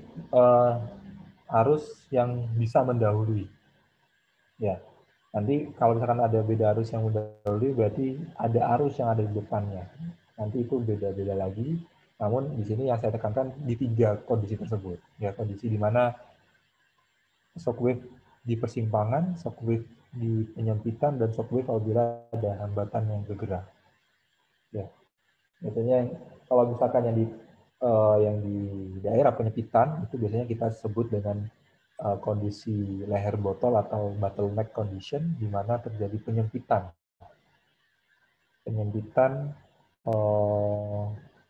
arus yang bisa mendahului. Ya, nanti kalau misalkan ada beda arus yang mendahului, berarti ada arus yang ada di depannya. Nanti itu beda-beda lagi. Namun di sini yang saya tekankan di 3 kondisi tersebut. Ya, kondisi di mana shockwave di persimpangan, shockwave di penyempitan, dan shockwave apabila ada hambatan yang bergerak. Ya, biasanya kalau misalkan yang di daerah penyempitan itu biasanya kita sebut dengan kondisi leher botol atau bottleneck condition, di mana terjadi penyempitan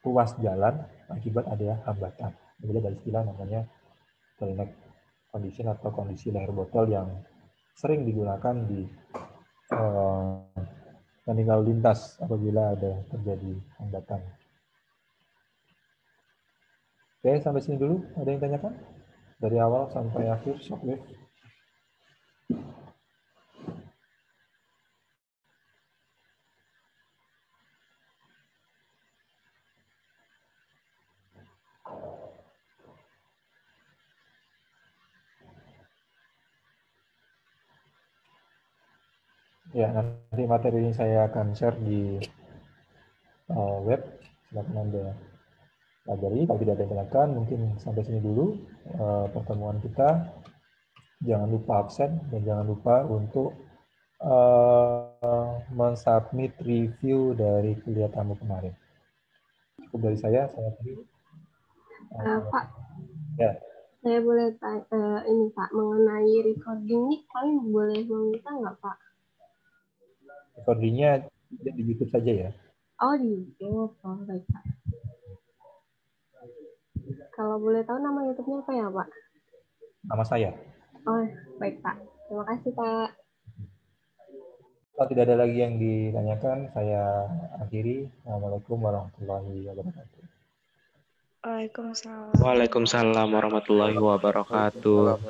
ruas jalan akibat ada hambatan. Jadi ada istilah namanya bottleneck condition atau kondisi leher botol yang sering digunakan di lalu lintas apabila ada terjadi hambatan. Oke, sampai sini dulu. Ada yang tanyakan? Dari awal sampai akhir shockwave. Ya, nanti materi ini saya akan share di web. Silakan Anda pelajari. Kalau tidak ada yang tanyakan, mungkin sampai sini dulu pertemuan kita. Jangan lupa absen dan jangan lupa untuk mensubmit review dari kuliah tamu kemarin. Cukup dari saya tadi. Pak, Ya, saya boleh tanya ini Pak mengenai recording ini kami boleh meminta nggak Pak? recordingnya di YouTube saja ya. Oh di YouTube, oh baik Pak. Kalau boleh tahu nama YouTube-nya apa ya Pak? Nama saya. Oh baik Pak, terima kasih Pak. Kalau tidak ada lagi yang ditanyakan, saya akhiri. Assalamualaikum warahmatullahi wabarakatuh. Waalaikumsalam. Waalaikumsalam warahmatullahi wabarakatuh.